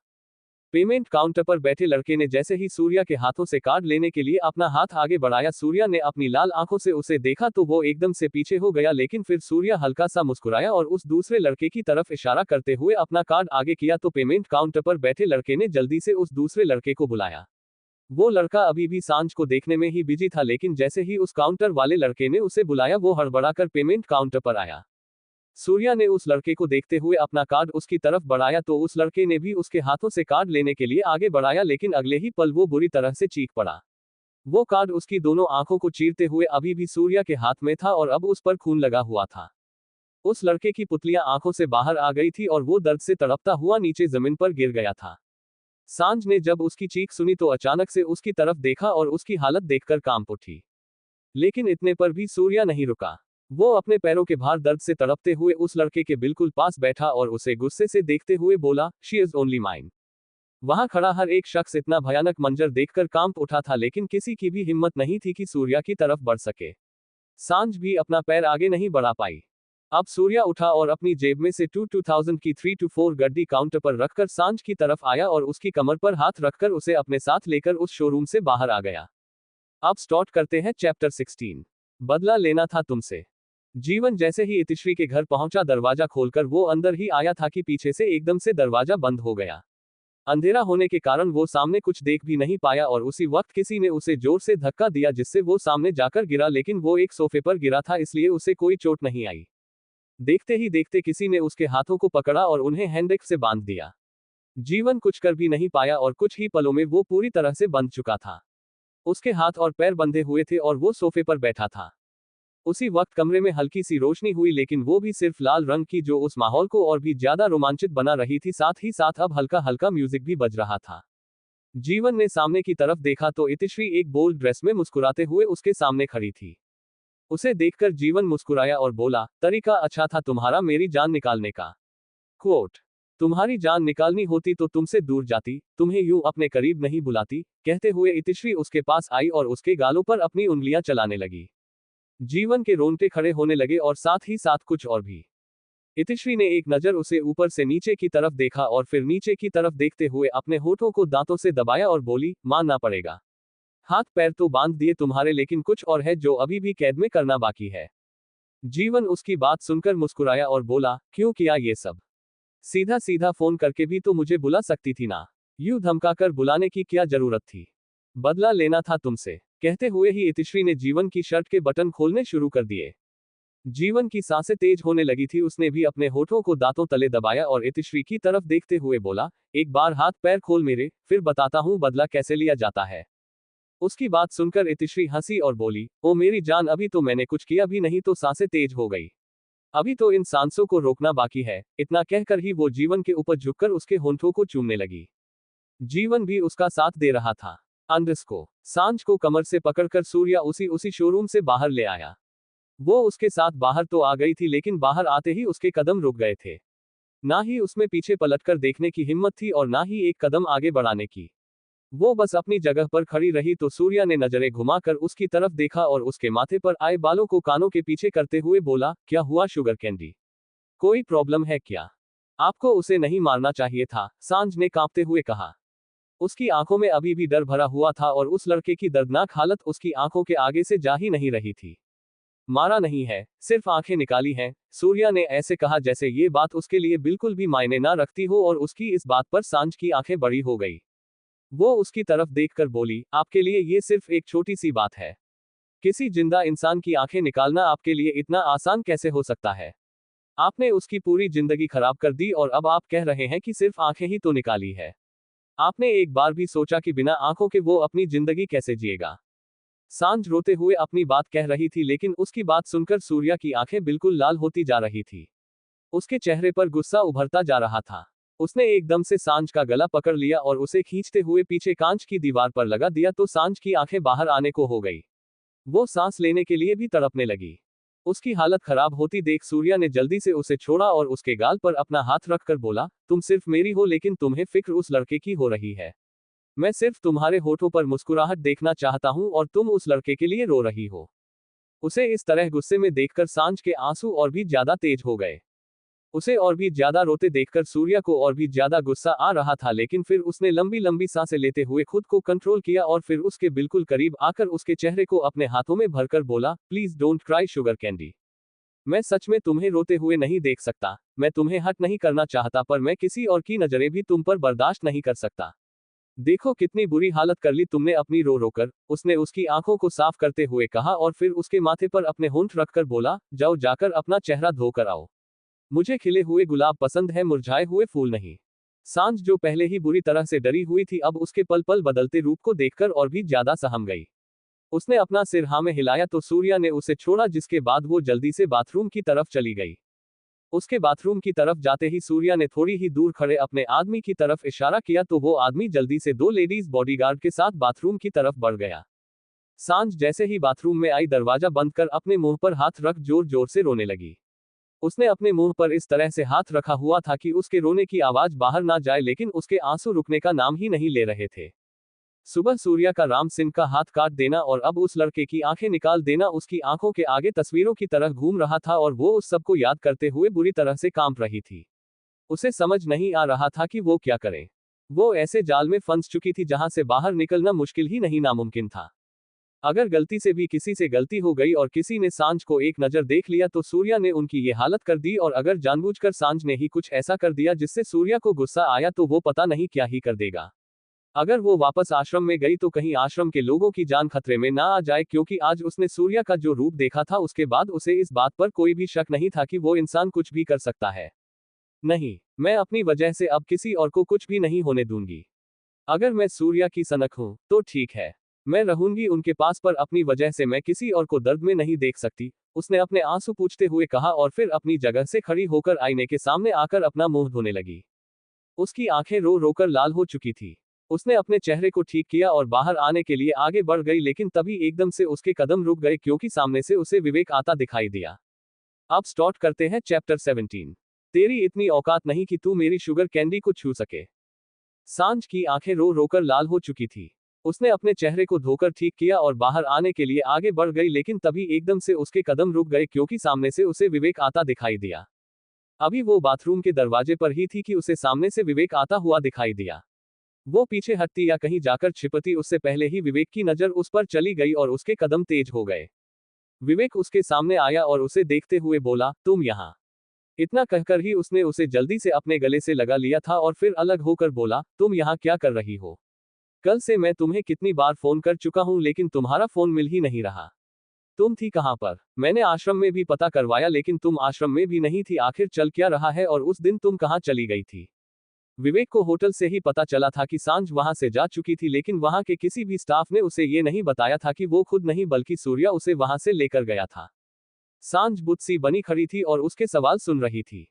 पेमेंट काउंटर पर बैठे लड़के ने जैसे ही सूर्या के हाथों से कार्ड लेने के लिए अपना हाथ आगे बढ़ाया, सूर्या ने अपनी लाल आंखों से उसे देखा तो वो एकदम से पीछे हो गया। लेकिन फिर सूर्या हल्का सा मुस्कुराया और उस दूसरे लड़के की तरफ इशारा करते हुए अपना कार्ड आगे किया तो पेमेंट काउंटर पर बैठे लड़के ने जल्दी से उस दूसरे लड़के को बुलाया। वो लड़का अभी भी सांझ को देखने में ही बिजी था, लेकिन जैसे ही उस काउंटर वाले लड़के ने उसे बुलाया वो हड़बड़ाकर पेमेंट काउंटर पर आया। सूर्या ने उस लड़के को देखते हुए अपना कार्ड उसकी तरफ बढ़ाया तो उस लड़के ने भी उसके हाथों से कार्ड लेने के लिए आगे बढ़ाया, लेकिन अगले ही पल वो बुरी तरह से चीख पड़ा। वो कार्ड उसकी दोनों आंखों को चीरते हुए अभी भी सूर्या के हाथ में था और अब उस पर खून लगा हुआ था। उस लड़के की पुतलियां आंखों से बाहर आ गई थी और वो दर्द से तड़पता हुआ नीचे जमीन पर गिर गया था। सांझ ने जब उसकी चीख सुनी तो अचानक से उसकी तरफ देखा और उसकी हालत देखकर कांप उठी। लेकिन इतने पर भी सूर्या नहीं रुका। वो अपने पैरों के भार दर्द से तड़पते हुए उस लड़के के बिल्कुल पास बैठा और उसे गुस्से से देखते हुए बोला, शी इज ओनली माइन। वहां खड़ा हर एक शख्स इतना भयानक मंजर देखकर कांप उठा था, लेकिन किसी की भी हिम्मत नहीं थी कि सूर्या की तरफ बढ़ सके। सांझ भी अपना पैर आगे नहीं बढ़ा पाई। अब सूर्या उठा और अपनी जेब में से 2000 की 3-4 गड्डी काउंटर पर रखकर सांझ की तरफ आया और उसकी कमर पर हाथ रखकर उसे अपने साथ लेकर उस शोरूम से बाहर आ गया। अब स्टार्ट करते हैं चैप्टर 16। बदला लेना था तुमसे। जीवन जैसे ही इतिश्री के घर पहुंचा, दरवाजा खोलकर वो अंदर ही आया था कि पीछे से एकदम से दरवाजा बंद हो गया। अंधेरा होने के कारण वो सामने कुछ देख भी नहीं पाया और उसी वक्त किसी ने उसे जोर से धक्का दिया जिससे वो सामने जाकर गिरा, लेकिन वो एक सोफे पर गिरा था इसलिए उसे कोई चोट नहीं आई। देखते ही देखते किसी ने उसके हाथों को पकड़ा और उन्हें हैंडकफ से बांध दिया। जीवन कुछ कर भी नहीं पाया और कुछ ही पलों में वो पूरी तरह से बंध चुका था। उसके हाथ और पैर बंधे हुए थे और वो सोफे पर बैठा था। उसी वक्त कमरे में हल्की सी रोशनी हुई, लेकिन वो भी सिर्फ लाल रंग की, जो उस माहौल को और भी ज्यादा रोमांचित बना रही थी। साथ ही साथ अब हल्का हल्का म्यूजिक भी बज रहा था। जीवन ने सामने की तरफ देखा तो इतिश्री एक बोल्ड ड्रेस में मुस्कुराते हुए उसके सामने खड़ी थी। उसे देखकर जीवन मुस्कुराया और बोला, तरीका अच्छा था तुम्हारा मेरी जान निकालने का। क्वोट, तुम्हारी जान निकालनी होती तो तुमसे दूर जाती, तुम्हें यूं अपने करीब नहीं बुलाती। कहते हुए इतिश्री उसके पास आई और उसके गालों पर अपनी उंगलियां चलाने लगी। जीवन के रोंगटे खड़े होने लगे और साथ ही साथ कुछ और भी। इतिश्री ने एक नजर उसे ऊपर से नीचे की तरफ देखा और फिर नीचे की तरफ देखते हुए अपने होठों को दांतों से दबाया और बोली, मानना पड़ेगा। हाथ पैर तो बांध दिए तुम्हारे, लेकिन कुछ और है जो अभी भी कैद में करना बाकी है। जीवन उसकी बात सुनकर मुस्कुराया और बोला, क्यों किया ये सब? सीधा सीधा फोन करके भी तो मुझे बुला सकती थी ना। यूं धमकाकर बुलाने की क्या जरूरत थी? बदला लेना था तुमसे। कहते हुए ही इतिश्री ने जीवन की शर्ट के बटन खोलने शुरू कर दिए। जीवन की सांसें तेज होने लगी थी। उसने भी अपने होठों को दांतों तले दबाया और इतिश्री की तरफ देखते हुए बोला, एक बार हाथ पैर खोल मेरे, फिर बताता हूं बदला कैसे लिया जाता है। उसकी बात सुनकर इतिश्री हंसी और बोली, ओ मेरी जान, अभी तो मैंने कुछ किया भी नहीं तो सांसें तेज हो गई। अभी तो इन सांसों को रोकना बाकी है। इतना कहकर ही वो जीवन के ऊपर झुककर उसके होंठों को चूमने लगी। जीवन भी उसका साथ दे रहा था। को सांझ को कमर से पकड़कर सूर्या उसी शोरूम से बाहर ले आया। वो उसके साथ बाहर तो आ गई थी, लेकिन बाहर आते ही उसके कदम रुक गए थे। ना ही उसमें पीछे पलटकर देखने की हिम्मत थी और ना ही एक कदम आगे बढ़ाने की। वो बस अपनी जगह पर खड़ी रही तो सूर्या ने नजरें घुमाकर उसकी तरफ देखा और उसके माथे पर आए बालों को कानों के पीछे करते हुए बोला, क्या हुआ शुगर कैंडी? कोई प्रॉब्लम है क्या? आपको उसे नहीं मारना चाहिए था, सांझ ने कांपते हुए कहा। उसकी आंखों में अभी भी डर भरा हुआ था और उस लड़के की दर्दनाक हालत उसकी आंखों के आगे से जा ही नहीं रही थी। मारा नहीं है, सिर्फ आंखें निकाली हैं, सूर्या ने ऐसे कहा जैसे ये बात उसके लिए बिल्कुल भी मायने ना रखती हो और उसकी इस बात पर सांझ की आंखें बड़ी हो गई। वो उसकी तरफ देखकर बोली, आपके लिए ये सिर्फ एक छोटी सी बात है। किसी जिंदा इंसान की आंखें निकालना आपके लिए इतना आसान कैसे हो सकता है? आपने उसकी पूरी जिंदगी खराब कर दी और अब आप कह रहे हैं कि सिर्फ आंखें ही तो निकाली है। आपने एक बार भी सोचा कि बिना आंखों के वो अपनी जिंदगी कैसे जिएगा? सांझ रोते हुए अपनी बात कह रही थी, लेकिन उसकी बात सुनकर सूर्या की आंखें बिल्कुल लाल होती जा रही थी। उसके चेहरे पर गुस्सा उभरता जा रहा था। उसने एकदम से सांझ का गला पकड़ लिया और उसे खींचते हुए पीछे कांच की दीवार पर लगा दिया तो सांझ की आंखें बाहर आने को हो गई। वो सांस लेने के लिए भी तड़पने लगी। उसकी हालत खराब होती देख सूर्या ने जल्दी से उसे छोड़ा और उसके गाल पर अपना हाथ रखकर बोला, तुम सिर्फ मेरी हो, लेकिन तुम्हें फिक्र उस लड़के की हो रही है। मैं सिर्फ तुम्हारे होठों पर मुस्कुराहट देखना चाहता हूं और तुम उस लड़के के लिए रो रही हो। उसे इस तरह गुस्से में देखकर सांझ के आंसू और भी ज्यादा तेज हो गए। उसे और भी ज्यादा रोते देखकर सूर्या को और भी ज्यादा गुस्सा आ रहा था, लेकिन फिर उसने लंबी लंबी सांसें लेते हुए खुद को कंट्रोल किया और फिर उसके बिल्कुल करीब आकर उसके चेहरे को अपने हाथों में भरकर बोला, please don't cry sugar candy. मैं सच में तुम्हें रोते हुए नहीं देख सकता। मैं तुम्हें हर्ट नहीं करना चाहता, पर मैं किसी और की नजरें भी तुम पर बर्दाश्त नहीं कर सकता। देखो कितनी बुरी हालत कर ली तुमने अपनी रो रोकर। उसने उसकी आंखों को साफ करते हुए कहा और फिर उसके माथे पर अपने होंठ रखकर बोला, जाओ जाकर अपना चेहरा धोकर आओ। मुझे खिले हुए गुलाब पसंद है, मुरझाए हुए फूल नहीं। सांझ जो पहले ही बुरी तरह से डरी हुई थी, अब उसके पल पल बदलते रूप को देखकर और भी ज्यादा सहम गई। उसने अपना सिर हाँ में हिलाया तो सूर्या ने उसे छोड़ा, जिसके बाद वो जल्दी से बाथरूम की तरफ चली गई। उसके बाथरूम की तरफ जाते ही सूर्या ने थोड़ी ही दूर खड़े अपने आदमी की तरफ इशारा किया तो वो आदमी जल्दी से 2 लेडीज बॉडीगार्ड के साथ बाथरूम की तरफ बढ़ गया। सांझ जैसे ही बाथरूम में आई, दरवाजा बंद कर अपने मुंह पर हाथ रख जोर जोर से रोने लगी। उसने अपने मुंह पर इस तरह से हाथ रखा हुआ था कि उसके रोने की आवाज बाहर ना जाए, लेकिन उसके आंसू रुकने का नाम ही नहीं ले रहे थे। सुबह सूर्या का राम सिंह का हाथ काट देना और अब उस लड़के की आंखें निकाल देना उसकी आंखों के आगे तस्वीरों की तरह घूम रहा था और वो उस सब को याद करते हुए बुरी तरह से कांप रही थी। उसे समझ नहीं आ रहा था कि वो क्या करे। वो ऐसे जाल में फंस चुकी थी जहां से बाहर निकलना मुश्किल ही नहीं नामुमकिन था। अगर गलती से भी किसी से गलती हो गई और किसी ने सांझ को एक नजर देख लिया तो सूर्या ने उनकी ये हालत कर दी, और अगर जानबूझकर सांझ ने ही कुछ ऐसा कर दिया जिससे सूर्या को गुस्सा आया तो वो पता नहीं क्या ही कर देगा। अगर वो वापस आश्रम में गई तो कहीं आश्रम के लोगों की जान खतरे में ना आ जाए, क्योंकि आज उसने सूर्या का जो रूप देखा था उसके बाद उसे इस बात पर कोई भी शक नहीं था कि वो इंसान कुछ भी कर सकता है। नहीं, मैं अपनी वजह से अब किसी और को कुछ भी नहीं होने दूंगी। अगर मैं सूर्या की सनक हूं तो ठीक है, मैं रहूंगी उनके पास पर अपनी वजह से मैं किसी और को दर्द में नहीं देख सकती, उसने अपने आंसू पूछते हुए कहा और फिर अपनी जगह से खड़ी होकर आईने के सामने आकर अपना मुंह धोने लगी। उसकी आंखें रो रोकर लाल हो चुकी थी। उसने अपने चेहरे को ठीक किया और बाहर आने के लिए आगे बढ़ गई, लेकिन तभी एकदम से उसके कदम रुक गए क्योंकि सामने से उसे विवेक आता दिखाई दिया। अब स्टार्ट करते हैं चैप्टर 17। तेरी इतनी औकात नहीं कि तू मेरी शुगर कैंडी को छू सके। सांझ की आंखें रो रोकर लाल हो चुकी थी। उसने अपने चेहरे को धोकर ठीक किया और बाहर आने के लिए आगे बढ़ गई, लेकिन तभी एकदम से उसके कदम रुक गए क्योंकि सामने से उसे विवेक आता दिखाई दिया। अभी वो बाथरूम के दरवाजे पर ही थी कि उसे सामने से विवेक आता हुआ दिखाई दिया। वो पीछे हटती या कहीं जाकर छिपती उससे पहले ही विवेक की नजर उस पर चली गई और उसके कदम तेज हो गए। विवेक उसके सामने आया और उसे देखते हुए बोला, तुम यहाँ। इतना कहकर ही उसने उसे जल्दी से अपने गले से लगा लिया था और फिर अलग होकर बोला, तुम यहाँ क्या कर रही हो? कल से मैं तुम्हें कितनी बार फोन कर चुका हूं लेकिन तुम्हारा फोन मिल ही नहीं रहा। तुम थी कहां पर? मैंने आश्रम में भी पता करवाया लेकिन तुम आश्रम में भी नहीं थी, आखिर चल क्या रहा है और उस दिन तुम कहां चली गई थी? विवेक को होटल से ही पता चला था कि सांझ वहां से जा चुकी थी, लेकिन वहां के किसी भी स्टाफ ने उसे ये नहीं बताया था कि वो खुद नहीं बल्कि सूर्या उसे वहां से लेकर गया था। सांझ बुत सी बनी खड़ी थी और उसके सवाल सुन रही थी।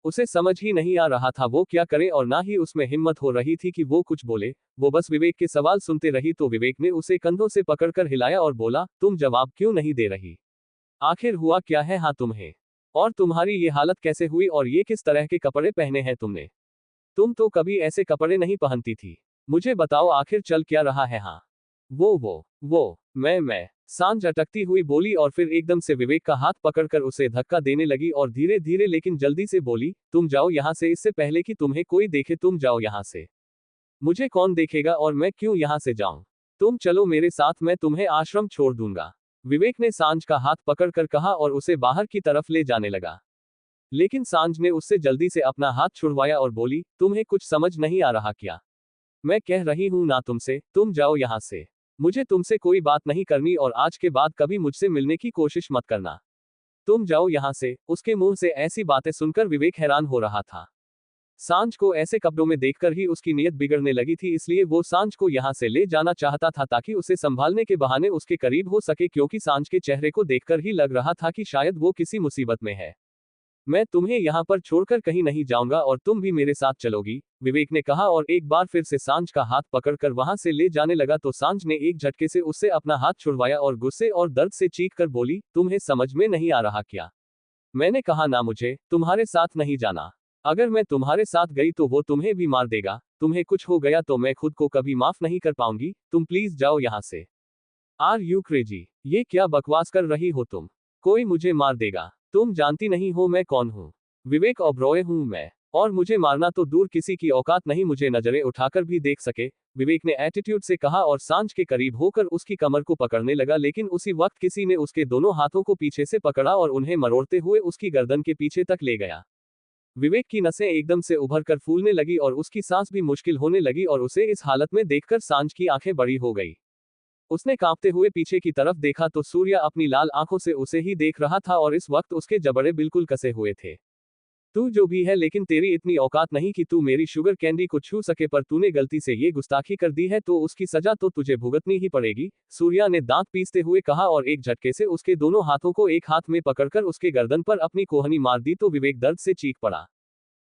उसे समझ ही नहीं आ रहा था वो क्या करे और ना ही उसमें हिम्मत हो रही थी कि वो कुछ बोले। वो बस विवेक के सवाल सुनते रही तो विवेक ने उसे कंधों से पकड़कर हिलाया और बोला, तुम जवाब क्यों नहीं दे रही? आखिर हुआ क्या है हाँ तुम्हें? और तुम्हारी ये हालत कैसे हुई और ये किस तरह के कपड़े पहने हैं तुमने? तुम तो कभी ऐसे कपड़े नहीं पहनती थी। मुझे बताओ आखिर चल क्या रहा है? हाँ वो मैं सांझ अटकती हुई बोली और फिर एकदम से विवेक का हाथ पकड़कर उसे धक्का देने लगी और धीरे धीरे लेकिन जल्दी से बोली, तुम जाओ यहां से, इससे पहले कि तुम्हें कोई देखे तुम जाओ यहां से। मुझे कौन देखेगा और मैं क्यों यहां से जाऊं? तुम चलो मेरे साथ, मैं तुम्हें आश्रम छोड़ दूंगा। विवेक ने सांझ का हाथ पकड़कर कहा और उसे बाहर की तरफ ले जाने लगा। लेकिन सांझ ने उससे जल्दी से अपना हाथ छुड़वाया और बोली, तुम्हें कुछ समझ नहीं आ रहा क्या? मैं कह रही हूं ना तुमसे, तुम जाओ यहां से। मुझे तुमसे कोई बात नहीं करनी और आज के बाद कभी मुझसे मिलने की कोशिश मत करना। तुम जाओ यहां से। उसके मुंह से ऐसी बातें सुनकर विवेक हैरान हो रहा था। सांझ को ऐसे कपड़ों में देखकर ही उसकी नीयत बिगड़ने लगी थी, इसलिए वो सांझ को यहां से ले जाना चाहता था ताकि उसे संभालने के बहाने उसके करीब हो सके, क्योंकि सांझ के चेहरे को देखकर ही लग रहा था कि शायद वो किसी मुसीबत में है। मैं तुम्हें यहाँ पर छोड़कर कहीं नहीं जाऊंगा और तुम भी मेरे साथ चलोगी, विवेक ने कहा और एक बार फिर से सांझ का हाथ पकड़कर वहां से ले जाने लगा तो सांझ ने एक झटके से उससे अपना हाथ छुड़वाया और गुस्से और दर्द से चीख कर बोली, तुम्हें समझ में नहीं आ रहा क्या? मैंने कहा ना मुझे तुम्हारे साथ नहीं जाना। अगर मैं तुम्हारे साथ गई तो वो तुम्हें भी मार देगा, तुम्हें कुछ हो गया तो मैं खुद को कभी माफ नहीं कर पाऊंगी, तुम प्लीज जाओ यहाँ से। Are you crazy? ये क्या बकवास कर रही हो तुम? कोई मुझे मार देगा? तुम जानती नहीं हो मैं कौन हूँ? विवेक ओबरॉय हूँ मैं, और मुझे मारना तो दूर किसी की औकात नहीं मुझे नजरें उठाकर भी देख सके, विवेक ने एटीट्यूड से कहा और सांझ के करीब होकर उसकी कमर को पकड़ने लगा, लेकिन उसी वक्त किसी ने उसके दोनों हाथों को पीछे से पकड़ा और उन्हें मरोड़ते हुए उसकी गर्दन के पीछे तक ले गया। विवेक की नसें एकदम से उभर कर फूलने लगी और उसकी सांस भी मुश्किल होने लगी और उसे इस हालत में देखकर सांझ की आंखें बड़ी हो गई। उसने कांपते हुए पीछे की तरफ देखा तो सूर्या अपनी लाल आंखों से उसे ही देख रहा था और इस वक्त उसके जबड़े बिल्कुल कसे हुए थे। तू जो भी है लेकिन तेरी इतनी औकात नहीं कि तू मेरी शुगर कैंडी को छू सके, पर तूने गलती से ये गुस्ताखी कर दी है तो उसकी सजा तो तुझे भुगतनी ही पड़ेगी, सूर्या ने दांत पीसते हुए कहा और एक झटके से उसके दोनों हाथों को एक हाथ में पकड़कर उसके गर्दन पर अपनी कोहनी मार दी तो विवेक दर्द से चीख पड़ा।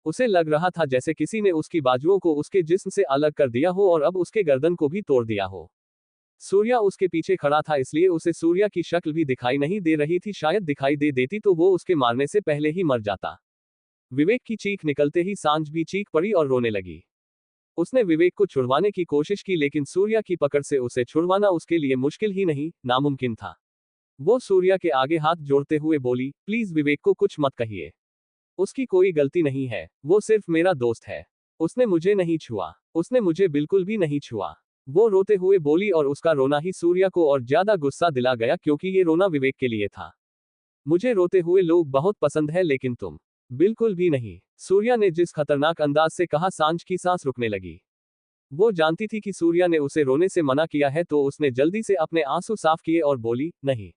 उसे लग रहा था जैसे किसी ने उसकी बाजुओं को उसके जिस्म से अलग कर दिया हो और अब उसके गर्दन को भी तोड़ दिया हो। सूर्या उसके पीछे खड़ा था इसलिए उसे सूर्या की शक्ल भी दिखाई नहीं दे रही थी, शायद दिखाई दे देती तो वो उसके मारने से पहले ही मर जाता। विवेक की चीख निकलते ही सांझ भी चीख पड़ी और रोने लगी। उसने विवेक को छुड़वाने की कोशिश की लेकिन सूर्या की पकड़ से उसे छुड़वाना उसके लिए मुश्किल ही नहीं, नामुमकिन था। वो सूर्या के आगे हाथ जोड़ते हुए बोली, प्लीज विवेक को कुछ मत कहिए। उसकी कोई गलती नहीं है, वो सिर्फ मेरा दोस्त है। उसने मुझे नहीं छुआ, उसने मुझे बिल्कुल भी नहीं छुआ। वो रोते हुए बोली और उसका रोना ही सूर्या को और ज्यादा गुस्सा दिला गया क्योंकि ये रोना विवेक के लिए था। मुझे रोते हुए लोग बहुत पसंद है लेकिन तुम बिल्कुल भी नहीं, सूर्या ने जिस खतरनाक अंदाज से कहा सांझ की सांस रुकने लगी। वो जानती थी कि सूर्या ने उसे रोने से मना किया है तो उसने जल्दी से अपने आंसू साफ किए और बोली, नहीं,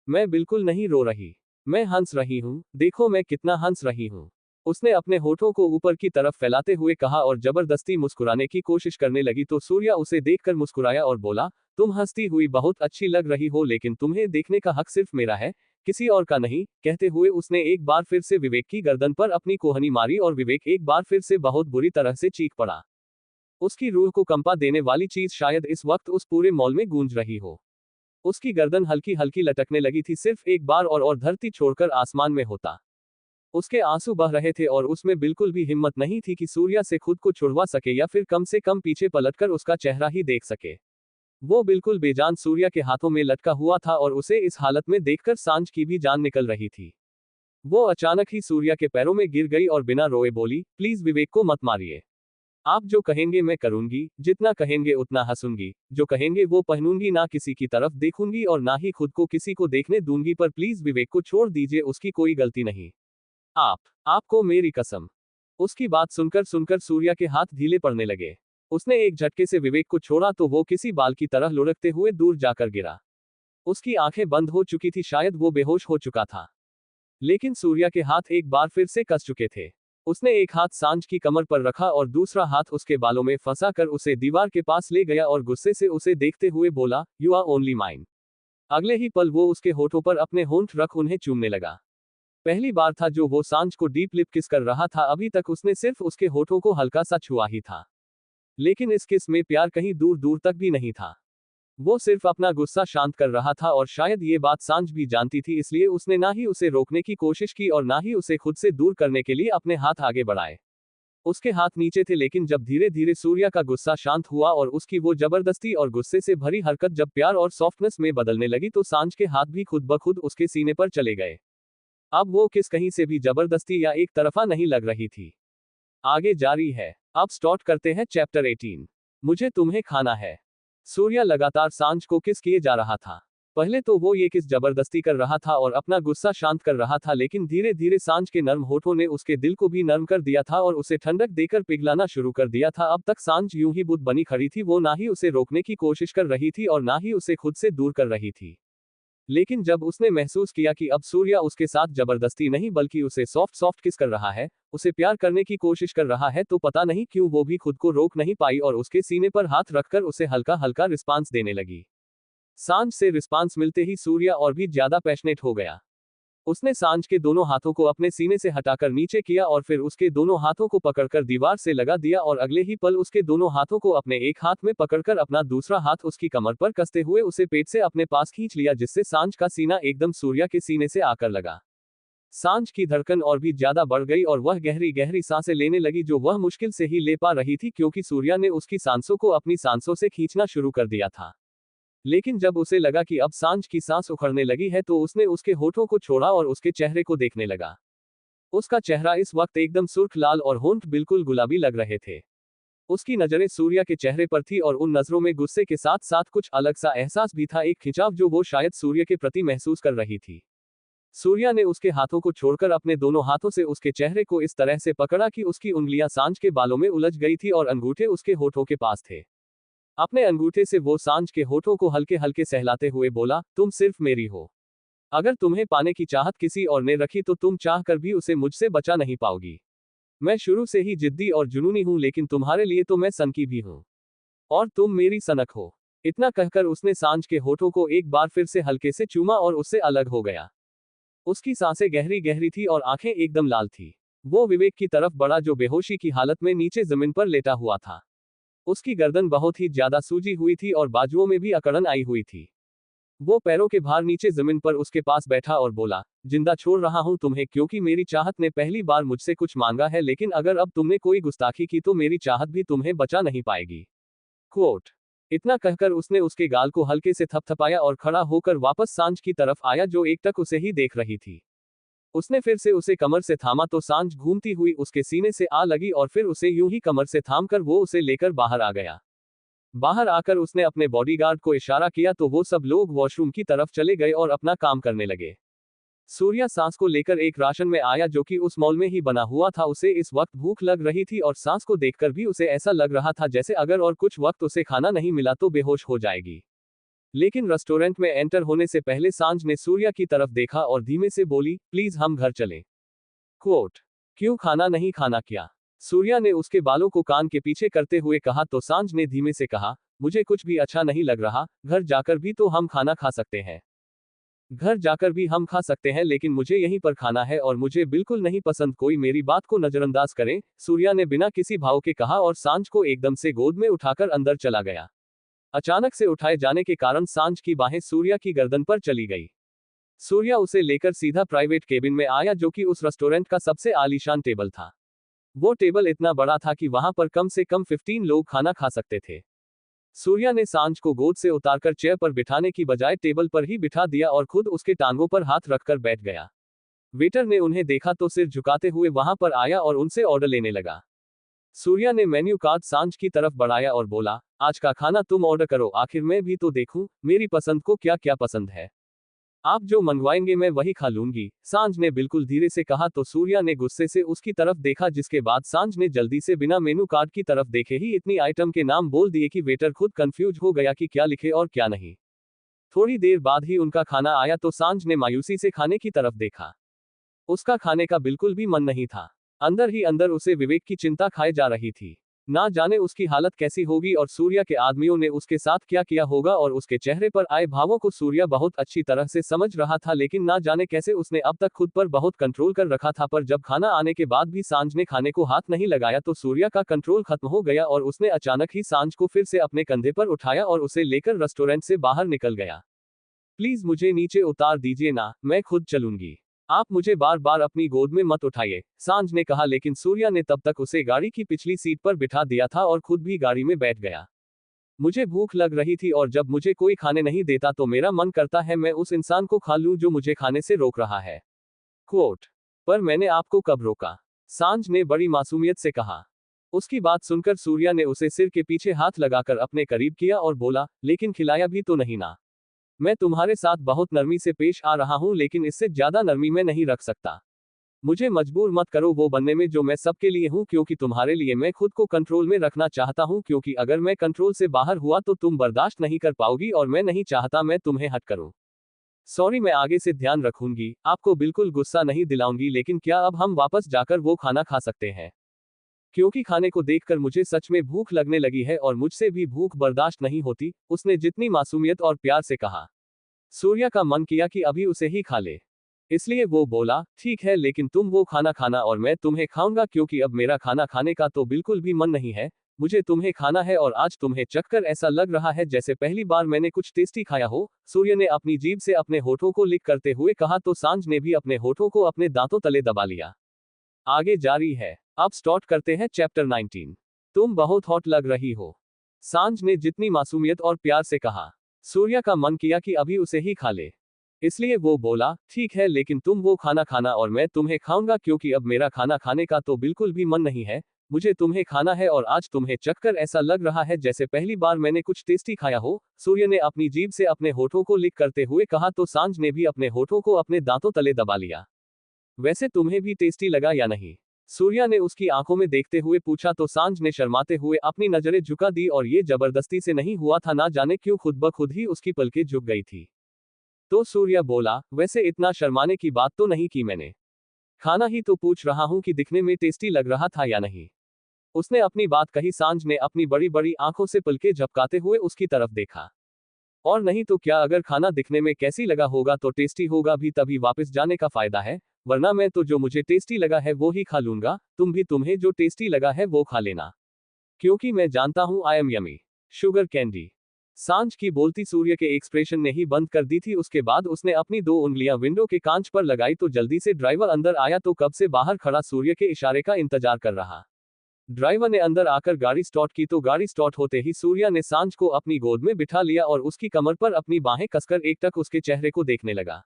मैं बिल्कुल नहीं रो रही, मैं हंस रही हूँ, देखो मैं कितना हंस रही हूँ। उसने अपने होठों को ऊपर की तरफ फैलाते हुए कहा और जबरदस्ती मुस्कुराने की कोशिश करने लगी तो सूर्या उसे देखकर मुस्कुराया और बोला, तुम हंसती हुई बहुत अच्छी लग रही हो लेकिन तुम्हें देखने का हक सिर्फ मेरा है, किसी और का नहीं। कहते हुए उसने एक बार फिर से विवेक की गर्दन पर अपनी कोहनी मारी और विवेक एक बार फिर से बहुत बुरी तरह से चीख पड़ा। उसकी रूह को कंपा देने वाली चीज शायद इस वक्त उस पूरे मॉल में गूंज रही हो। उसकी गर्दन हल्की हल्की लटकने लगी थी, सिर्फ एक बार और धरती छोड़कर आसमान में होता। उसके आंसू बह रहे थे और उसमें बिल्कुल भी हिम्मत नहीं थी कि सूर्या से खुद को छुड़वा सके या फिर कम से कम पीछे पलटकर उसका चेहरा ही देख सके। वो बिल्कुल बेजान सूर्या के हाथों में लटका हुआ था और उसे इस हालत में देखकर सांझ की भी जान निकल रही थी। वो अचानक ही सूर्या के पैरों में गिर गई और बिना रोए बोली, प्लीज विवेक को मत मारिए। आप जो कहेंगे मैं करूंगी, जितना कहेंगे उतना हंसूंगी, जो कहेंगे वो पहनूंगी, ना किसी की तरफ देखूंगी और ना ही खुद को किसी को देखने दूंगी, पर प्लीज विवेक को छोड़ दीजिए, उसकी कोई गलती नहीं। आपको मेरी कसम। उसकी बात सुनकर सुनकर सूर्या के हाथ ढीले पड़ने लगे। उसने एक झटके से विवेक को छोड़ा तो वो किसी बाल की तरह लुढ़कते हुए दूर जाकर गिरा। उसकी आंखें बंद हो चुकी थी, शायद वो बेहोश हो चुका था। लेकिन सूर्या के हाथ एक बार फिर से कस चुके थे। उसने एक हाथ सांझ की कमर पर रखा और दूसरा हाथ उसके बालों में फंसा कर उसे दीवार के पास ले गया और गुस्से से उसे देखते हुए बोला, यू आर ओनली माइन। अगले ही पल वो उसके होठों पर अपने होंठ रख उन्हें चूमने लगा। पहली बार था जो वो सांझ को डीप लिप किस कर रहा था, अभी तक उसने सिर्फ उसके होठों को हल्का सा छुआ ही था। लेकिन इस किस में प्यार कहीं दूर दूर तक भी नहीं था। वो सिर्फ अपना गुस्सा शांत कर रहा था और शायद ये बात सांझ भी जानती थी, इसलिए उसने ना ही उसे रोकने की कोशिश की और ना ही उसे खुद से दूर करने के लिए अपने हाथ आगे बढ़ाए। उसके हाथ नीचे थे, लेकिन जब धीरे धीरे सूर्या का गुस्सा शांत हुआ और उसकी वो जबरदस्ती और गुस्से से भरी हरकत जब प्यार और सॉफ्टनेस में बदलने लगी तो सांझ के हाथ भी खुद ब खुद उसके सीने पर चले गए। अब वो किस कहीं से भी जबरदस्ती या एक तरफा नहीं लग रही थी। आगे जारी है। अब स्टार्ट करते हैं चैप्टर 18। मुझे तुम्हें खाना है। सूर्या लगातार सांझ को किस किए जा रहा था। पहले तो वो ये किस जबरदस्ती कर रहा था और अपना गुस्सा शांत कर रहा था, लेकिन धीरे धीरे सांझ के नर्म होठों ने उसके दिल को भी नर्म कर दिया था और उसे ठंडक देकर पिघलाना शुरू कर दिया था। अब तक सांझ यूं ही बुत बनी खड़ी थी, वो ना ही उसे रोकने की कोशिश कर रही थी और ना ही उसे खुद से दूर कर रही थी। लेकिन जब उसने महसूस किया कि अब सूर्या उसके साथ जबरदस्ती नहीं बल्कि उसे सॉफ्ट सॉफ्ट किस कर रहा है, उसे प्यार करने की कोशिश कर रहा है, तो पता नहीं क्यों वो भी खुद को रोक नहीं पाई और उसके सीने पर हाथ रखकर उसे हल्का हल्का रिस्पांस देने लगी। सांझ से रिस्पांस मिलते ही सूर्या और भी ज्यादा पैशनेट हो गया। उसने सांझ के दोनों हाथों को अपने सीने से हटाकर नीचे किया और फिर उसके दोनों हाथों को पकड़कर दीवार से लगा दिया और अगले ही पल उसके दोनों हाथों को अपने एक हाथ में पकड़कर अपना दूसरा हाथ उसकी कमर पर कसते हुए उसे पेट से अपने पास खींच लिया, जिससे सांझ का सीना एकदम सूर्या के सीने से आकर लगा। सांझ की धड़कन और भी ज्यादा बढ़ गई और वह गहरी गहरी सांसें लेने लगी, जो वह मुश्किल से ही ले पा रही थी क्योंकि सूर्या ने उसकी सांसों को अपनी सांसों से खींचना शुरू कर दिया था। लेकिन जब उसे लगा कि अब सांझ की सांस उखड़ने लगी है तो उसने उसके होठों को छोड़ा और उसके चेहरे को देखने लगा। उसका चेहरा इस वक्त एकदम सुर्ख लाल और होंठ बिल्कुल गुलाबी लग रहे थे। उसकी नजरें सूर्या के चेहरे पर थी और उन नजरों में गुस्से के साथ साथ कुछ अलग सा एहसास भी था, एक खिंचाव जो वो शायद सूर्य के प्रति महसूस कर रही थी। सूर्या ने उसके हाथों को छोड़कर अपने दोनों हाथों से उसके चेहरे को इस तरह से पकड़ा कि उसकी उंगलियां सांझ के बालों में उलझ गई थी और अंगूठे उसके होठों के पास थे। अपने अंगूठे से वो सांझ के होठों को हल्के हल्के सहलाते हुए बोला, तुम सिर्फ मेरी हो। अगर तुम्हें पाने की चाहत किसी और ने रखी तो तुम चाह कर भी उसे मुझसे बचा नहीं पाओगी। मैं शुरू से ही जिद्दी और जुनूनी हूं, लेकिन तुम्हारे लिए तो मैं सनकी भी हूं। और तुम मेरी सनक हो। इतना कहकर उसने सांझ के होठों को एक बार फिर से हल्के से चूमा और उससे अलग हो गया। उसकी सांसें गहरी गहरी थी और आंखें एकदम लाल थी। वो विवेक की तरफ बढ़ा जो बेहोशी की हालत में नीचे जमीन पर लेटा हुआ था। उसकी गर्दन बहुत ही ज्यादा सूजी हुई थी और बाजुओं में भी अकड़न आई हुई थी। वो पैरों के भार नीचे जमीन पर उसके पास बैठा और बोला, जिंदा छोड़ रहा हूं तुम्हें क्योंकि मेरी चाहत ने पहली बार मुझसे कुछ मांगा है, लेकिन अगर अब तुमने कोई गुस्ताखी की तो मेरी चाहत भी तुम्हें बचा नहीं पाएगी। क्वोट। इतना कहकर उसने उसके गाल को हल्के से थपथपाया और खड़ा होकर वापस सांझ की तरफ आया जो एकटक उसे ही देख रही थी। उसने फिर से उसे कमर से थामा तो सांझ घूमती हुई उसके सीने से आ लगी और फिर उसे यूं ही कमर से थामकर वो उसे लेकर बाहर आ गया। बाहर आकर उसने अपने बॉडीगार्ड को इशारा किया तो वो सब लोग वॉशरूम की तरफ चले गए और अपना काम करने लगे। सूर्या सांस को लेकर एक राशन में आया जो कि उस मॉल में ही बना हुआ था। उसे इस वक्त भूख लग रही थी और सांस को देखकर भी उसे ऐसा लग रहा था जैसे अगर और कुछ वक्त उसे खाना नहीं मिला तो बेहोश हो जाएगी। लेकिन रेस्टोरेंट में एंटर होने से पहले सांझ ने सूर्या की तरफ देखा और धीमे से बोली, प्लीज हम घर चलें। क्वोट। क्यों खाना नहीं खाना क्या? सूर्या ने उसके बालों को कान के पीछे करते हुए कहा तो सांझ ने धीमे से कहा, मुझे कुछ भी अच्छा नहीं लग रहा, घर जाकर भी तो हम खाना खा सकते हैं। घर जाकर भी हम खा सकते हैं लेकिन मुझे यहीं पर खाना है और मुझे बिल्कुल नहीं पसंद कोई मेरी बात को नजरअंदाज करे, सूर्या ने बिना किसी भाव के कहा और सांझ को एकदम से गोद में उठाकर अंदर चला गया। अचानक से उठाए जाने के कारण सांझ की बाहें सूर्या की गर्दन पर चली गई। सूर्या उसे लेकर सीधा प्राइवेट केबिन में आया जो कि उस रेस्टोरेंट का सबसे आलीशान टेबल था। वो टेबल इतना बड़ा था कि वहां पर कम से कम 15 लोग खाना खा सकते थे। सूर्या ने सांझ को गोद से उतारकर चेयर पर बिठाने की बजाय टेबल पर ही बिठा दिया और खुद उसके टांगों पर हाथ रखकर बैठ गया। वेटर ने उन्हें देखा तो सिर झुकाते हुए वहां पर आया और उनसे ऑर्डर लेने लगा। सूर्या ने मेन्यू कार्ड सांझ की तरफ बढ़ाया और बोला, आज का खाना तुम ऑर्डर करो, आखिर मैं भी तो देखूं मेरी पसंद को क्या क्या पसंद है। आप जो मंगवाएंगे मैं वही खा लूंगी, सांझ ने बिल्कुल धीरे से कहा तो सूर्या ने गुस्से से उसकी तरफ देखा जिसके बाद सांझ ने जल्दी से बिना मेनू कार्ड की तरफ देखे ही इतनी आइटम के नाम बोल दिए कि वेटर खुद कंफ्यूज हो गया कि क्या लिखे और क्या नहीं। थोड़ी देर बाद ही उनका खाना आया तो सांझ ने मायूसी से खाने की तरफ देखा। उसका खाने का बिल्कुल भी मन नहीं था। अंदर ही अंदर उसे विवेक की चिंता खाए जा रही थी। ना जाने उसकी हालत कैसी होगी और सूर्या के आदमियों ने उसके साथ क्या किया होगा और उसके चेहरे पर आए भावों को सूर्या बहुत अच्छी तरह से समझ रहा था लेकिन ना जाने कैसे उसने अब तक खुद पर बहुत कंट्रोल कर रखा था, पर जब खाना आने के बाद भी सांझ ने खाने को हाथ नहीं लगाया तो सूर्या का कंट्रोल खत्म हो गया और उसने अचानक ही सांझ को फिर से अपने कंधे पर उठाया और उसे लेकर रेस्टोरेंट से बाहर निकल गया। प्लीज मुझे नीचे उतार दीजिए ना, मैं खुद चलूंगी। आप मुझे बार बार अपनी गोद में मत उठाइए, सांझ ने कहा लेकिन सूर्या ने तब तक उसे गाड़ी की पिछली सीट पर बिठा दिया था और खुद भी गाड़ी में बैठ गया। मुझे भूख लग रही थी और जब मुझे कोई खाने नहीं देता तो मेरा मन करता है मैं उस इंसान को खा लूं जो मुझे खाने से रोक रहा है। कोट। पर मैंने आपको कब रोका? सांझ ने बड़ी मासूमियत से कहा। उसकी बात सुनकर सूर्या ने उसे सिर के पीछे हाथ लगाकर अपने करीब किया और बोला, लेकिन खिलाया भी तो नहीं ना। मैं तुम्हारे साथ बहुत नरमी से पेश आ रहा हूं लेकिन इससे ज्यादा नरमी मैं नहीं रख सकता। मुझे मजबूर मत करो वो बनने में जो मैं सबके लिए हूं, क्योंकि तुम्हारे लिए मैं खुद को कंट्रोल में रखना चाहता हूं, क्योंकि अगर मैं कंट्रोल से बाहर हुआ तो तुम बर्दाश्त नहीं कर पाओगी और मैं नहीं चाहता मैं तुम्हें हट करूं। सॉरी, मैं आगे से ध्यान रखूंगी, आपको बिल्कुल गुस्सा नहीं दिलाऊंगी, लेकिन क्या अब हम वापस जाकर वो खाना खा सकते हैं? क्योंकि खाने को देखकर मुझे सच में भूख लगने लगी है और मुझसे भी भूख बर्दाश्त नहीं होती, उसने जितनी मासूमियत और प्यार से कहा। सूर्या का मन किया कि अभी उसे ही खा ले, इसलिए वो बोला, ठीक है लेकिन तुम वो खाना खाना और मैं तुम्हें खाऊंगा, क्योंकि अब मेरा खाना खाने का तो बिल्कुल भी मन नहीं है। मुझे तुम्हें खाना है और आज तुम्हें चखकर ऐसा लग रहा है जैसे पहली बार मैंने कुछ टेस्टी खाया हो। सूर्य ने अपनी जीभ से अपने होठों को लिक करते हुए कहा तो सांझ ने भी अपने होठों को अपने दांतों तले दबा लिया। आगे जारी है। अब स्टार्ट करते हैं चैप्टर 19। तुम बहुत हॉट लग रही हो, सांझ ने जितनी मासूमियत और प्यार से कहा। सूर्या का मन किया कि अभी उसे ही खा ले, इसलिए वो बोला, ठीक है लेकिन तुम वो खाना खाना और मैं तुम्हें खाऊंगा, क्योंकि अब मेरा खाना खाने का तो बिल्कुल भी मन नहीं है। मुझे तुम्हें खाना है और आज तुम्हें चखकर ऐसा लग रहा है जैसे पहली बार मैंने कुछ टेस्टी खाया हो। सूर्य ने अपनी जीभ से अपने होठों को लिक करते हुए कहा तो सांझ ने भी अपने होठों को अपने दांतों तले दबा लिया। वैसे तुम्हें भी टेस्टी लगा या नहीं? सूर्या ने उसकी आंखों में देखते हुए पूछा तो सांझ ने शर्माते हुए अपनी नजरें झुका दी और ये जबरदस्ती से नहीं हुआ था, ना जाने क्यों खुद ब खुद ही उसकी पलकें झुक गई थी। तो सूर्या बोला, वैसे इतना शर्माने की बात तो नहीं की मैंने, खाना ही तो पूछ रहा हूं कि दिखने में टेस्टी लग रहा था या नहीं। उसने अपनी बात कही। सांझ ने अपनी बड़ी बड़ी आंखों से पलकें झपकाते हुए उसकी तरफ देखा। और नहीं तो क्या, अगर खाना दिखने में कैसी लगा होगा तो टेस्टी होगा भी, तभी वापस जाने का फायदा है, वरना मैं तो जो मुझे टेस्टी लगा है वो ही खा लूंगा, तुम भी तुम्हें जो टेस्टी लगा है वो खा लेना, क्योंकि मैं जानता हूं I am yummy sugar candy. सांझ की बोलती सूर्य के एक्सप्रेशन ने ही बंद कर दी थी। उसके बाद उसने अपनी 2 उंगलियां विंडो के कांच पर लगाई तो जल्दी से ड्राइवर अंदर आया तो कब से बाहर खड़ा सूर्य के इशारे का इंतजार कर रहा। ड्राइवर ने अंदर आकर गाड़ी स्टार्ट की तो गाड़ी स्टार्ट होते ही सूर्या ने सांझ को अपनी गोद में बिठा लिया और उसकी कमर पर अपनी बाहें कसकर एकटक उसके चेहरे को देखने लगा।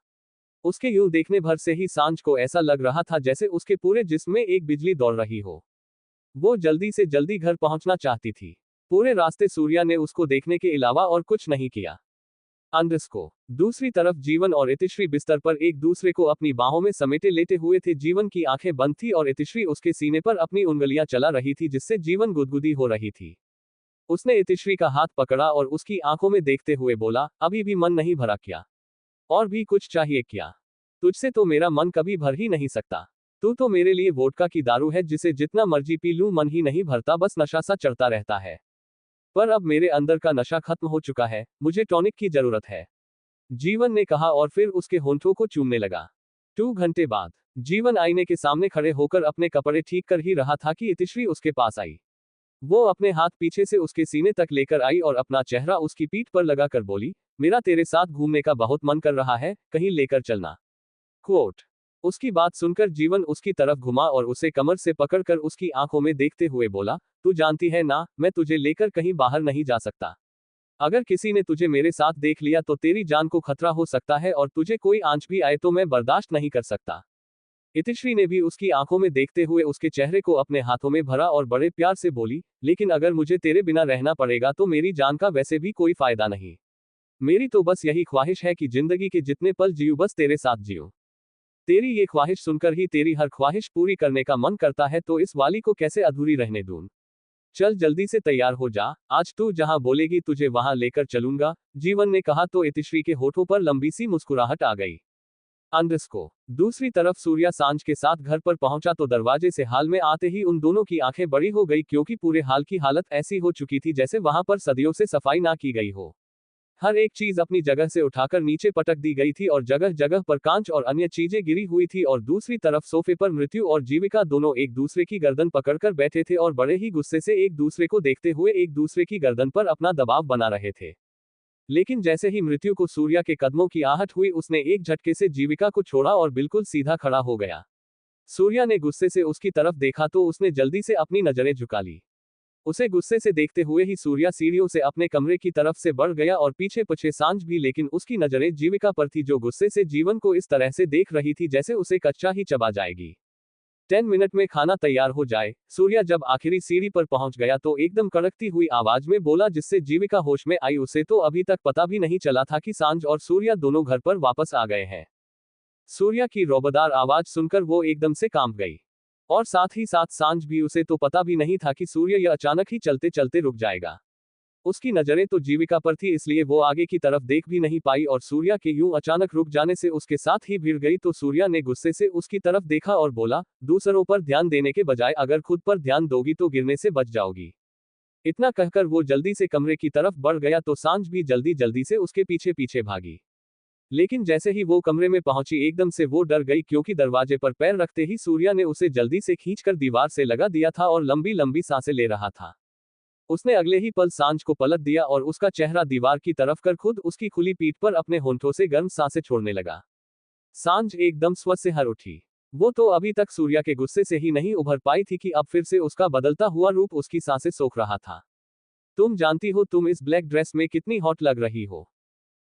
उसके यूं देखने भर से ही सांझ को ऐसा लग रहा था जैसे उसके पूरे जिस्म में एक बिजली दौड़ रही हो। वो जल्दी से जल्दी घर पहुंचना चाहती थी। पूरे रास्ते सूर्या ने उसको देखने के अलावा और कुछ नहीं किया। अंडरस्को दूसरी तरफ जीवन और इतिश्री बिस्तर पर एक दूसरे को अपनी बाहों में समेटे लेटे हुए थे। जीवन की आंखें बंद थी और इतिश्री उसके सीने पर अपनी उंगलियां चला रही थी, जिससे जीवन गुदगुदी हो रही थी। उसने इतिश्री का हाथ पकड़ा और उसकी आंखों में देखते हुए बोला, अभी भी मन नहीं भरा क्या? और भी कुछ चाहिए क्या? तुझसे तो मेरा मन कभी भर ही नहीं सकता। तू तो मेरे लिए वोडका की दारू है जिसे जितना मर्जी पी लूं मन ही नहीं भरता, बस नशा सा चढ़ता रहता है। पर अब मेरे अंदर का नशा खत्म हो चुका है, मुझे टॉनिक की जरूरत है, जीवन ने कहा और फिर उसके होंठों को चूमने लगा। 2 घंटे बाद जीवन आईने के सामने खड़े होकर अपने कपड़े ठीक कर ही रहा था कि इतिश्री उसके पास आई। वो अपने हाथ पीछे से उसके सीने तक लेकर आई और अपना चेहरा उसकी पीठ पर लगाकर बोली, मेरा तेरे साथ घूमने का बहुत मन कर रहा है, कहीं लेकर चलना। क्वोट। उसकी बात सुनकर जीवन उसकी तरफ घुमा और उसे कमर से पकड़कर उसकी आंखों में देखते हुए बोला, तू जानती है ना, मैं तुझे लेकर कहीं बाहर नहीं जा सकता। अगर किसी ने तुझे मेरे साथ देख लिया तो तेरी जान को खतरा हो सकता है और तुझे कोई आंच भी आए तो मैं बर्दाश्त नहीं कर सकता। इतिश्री ने भी उसकी आंखों में देखते हुए उसके चेहरे को अपने हाथों में भरा और बड़े प्यार से बोली, लेकिन अगर मुझे तेरे बिना रहना पड़ेगा तो मेरी जान का वैसे भी कोई फायदा नहीं। मेरी तो बस यही ख्वाहिश है कि जिंदगी के जितने पल जीऊं बस तेरे साथ जीऊं। तेरी ये ख्वाहिश सुनकर ही तेरी हर ख्वाहिश पूरी करने का मन करता है, तो इस वाली को कैसे अधूरी रहने दूं। चल जल्दी से तैयार हो जा, आज तू जहां बोलेगी तुझे वहां लेकर चलूंगा, जीवन ने कहा तो इतिश्री के होठों पर लंबी सी मुस्कुराहट आ गई। अंडरस्को। दूसरी तरफ सूर्या सांझ के साथ घर पर पहुंचा तो दरवाजे से हाल में आते ही उन दोनों की आंखें बड़ी हो गई, क्योंकि पूरे हाल की हालत ऐसी हो चुकी थी जैसे वहां पर सदियों से सफाई ना की गई हो। हर एक चीज अपनी जगह से उठाकर नीचे पटक दी गई थी और जगह जगह पर कांच और अन्य चीजें गिरी हुई थी, और दूसरी तरफ सोफे पर मृत्यु और जीविका दोनों एक दूसरे की गर्दन पकड़कर बैठे थे और बड़े ही गुस्से से एक दूसरे को देखते हुए एक दूसरे की गर्दन पर अपना दबाव बना रहे थे। लेकिन जैसे ही मृत्यु को सूर्या के कदमों की आहट हुई, उसने एक झटके से जीविका को छोड़ा और बिल्कुल सीधा खड़ा हो गया। सूर्या ने गुस्से से उसकी तरफ देखा तो उसने जल्दी से अपनी नजरें झुका ली। उसे गुस्से से देखते हुए ही सूर्या सीढ़ियों से अपने कमरे की तरफ से बढ़ गया और पीछे पीछे सांझ भी, लेकिन उसकी नजरें जीविका पर थी जो गुस्से से जीवन को इस तरह से देख रही थी जैसे उसे कच्चा ही चबा जाएगी। 10 मिनट में खाना तैयार हो जाए। सूर्या जब आखिरी सीढ़ी पर पहुंच गया तो एकदम कड़कती हुई आवाज में बोला, जिससे जीविका होश में आई। उसे तो अभी तक पता भी नहीं चला था कि सांझ और सूर्या दोनों घर पर वापस आ गए हैं। सूर्या की रौबदार आवाज सुनकर वो एकदम से कांप गई, और साथ ही साथ सांझ भी। उसे तो पता भी नहीं था कि सूर्य यह अचानक ही चलते चलते रुक जाएगा। उसकी नजरें तो जीविका पर थी, इसलिए वो आगे की तरफ देख भी नहीं पाई, और सूर्या के यूं अचानक रुक जाने से उसके साथ ही भिड़ गई। तो सूर्या ने गुस्से से उसकी तरफ देखा और बोला, दूसरों पर ध्यान देने के बजाय अगर खुद पर ध्यान दोगी तो गिरने से बच जाओगी। इतना कहकर वो जल्दी से कमरे की तरफ बढ़ गया तो सांझ भी जल्दी जल्दी से उसके पीछे पीछे भागी। लेकिन जैसे ही वो कमरे में पहुंची एकदम से वो डर गई, क्योंकि दरवाजे पर पैर रखते ही सूर्या ने उसे जल्दी से खींचकर दीवार से लगा दिया था और लंबी लंबी सांसें ले रहा था। उसने अगले ही पल सांझ को पलट दिया और उसका चेहरा दीवार की तरफ कर खुद उसकी खुली पीठ पर अपने होंठों से गर्म सांसें छोड़ने लगा। सांझ एकदम स्वस्थ से हर उठी। वो तो अभी तक सूर्या के गुस्से से ही नहीं उभर पाई थी कि अब फिर से उसका बदलता हुआ रूप उसकी सांसें सोख रहा था। तुम जानती हो तुम इस ब्लैक ड्रेस में कितनी हॉट लग रही हो।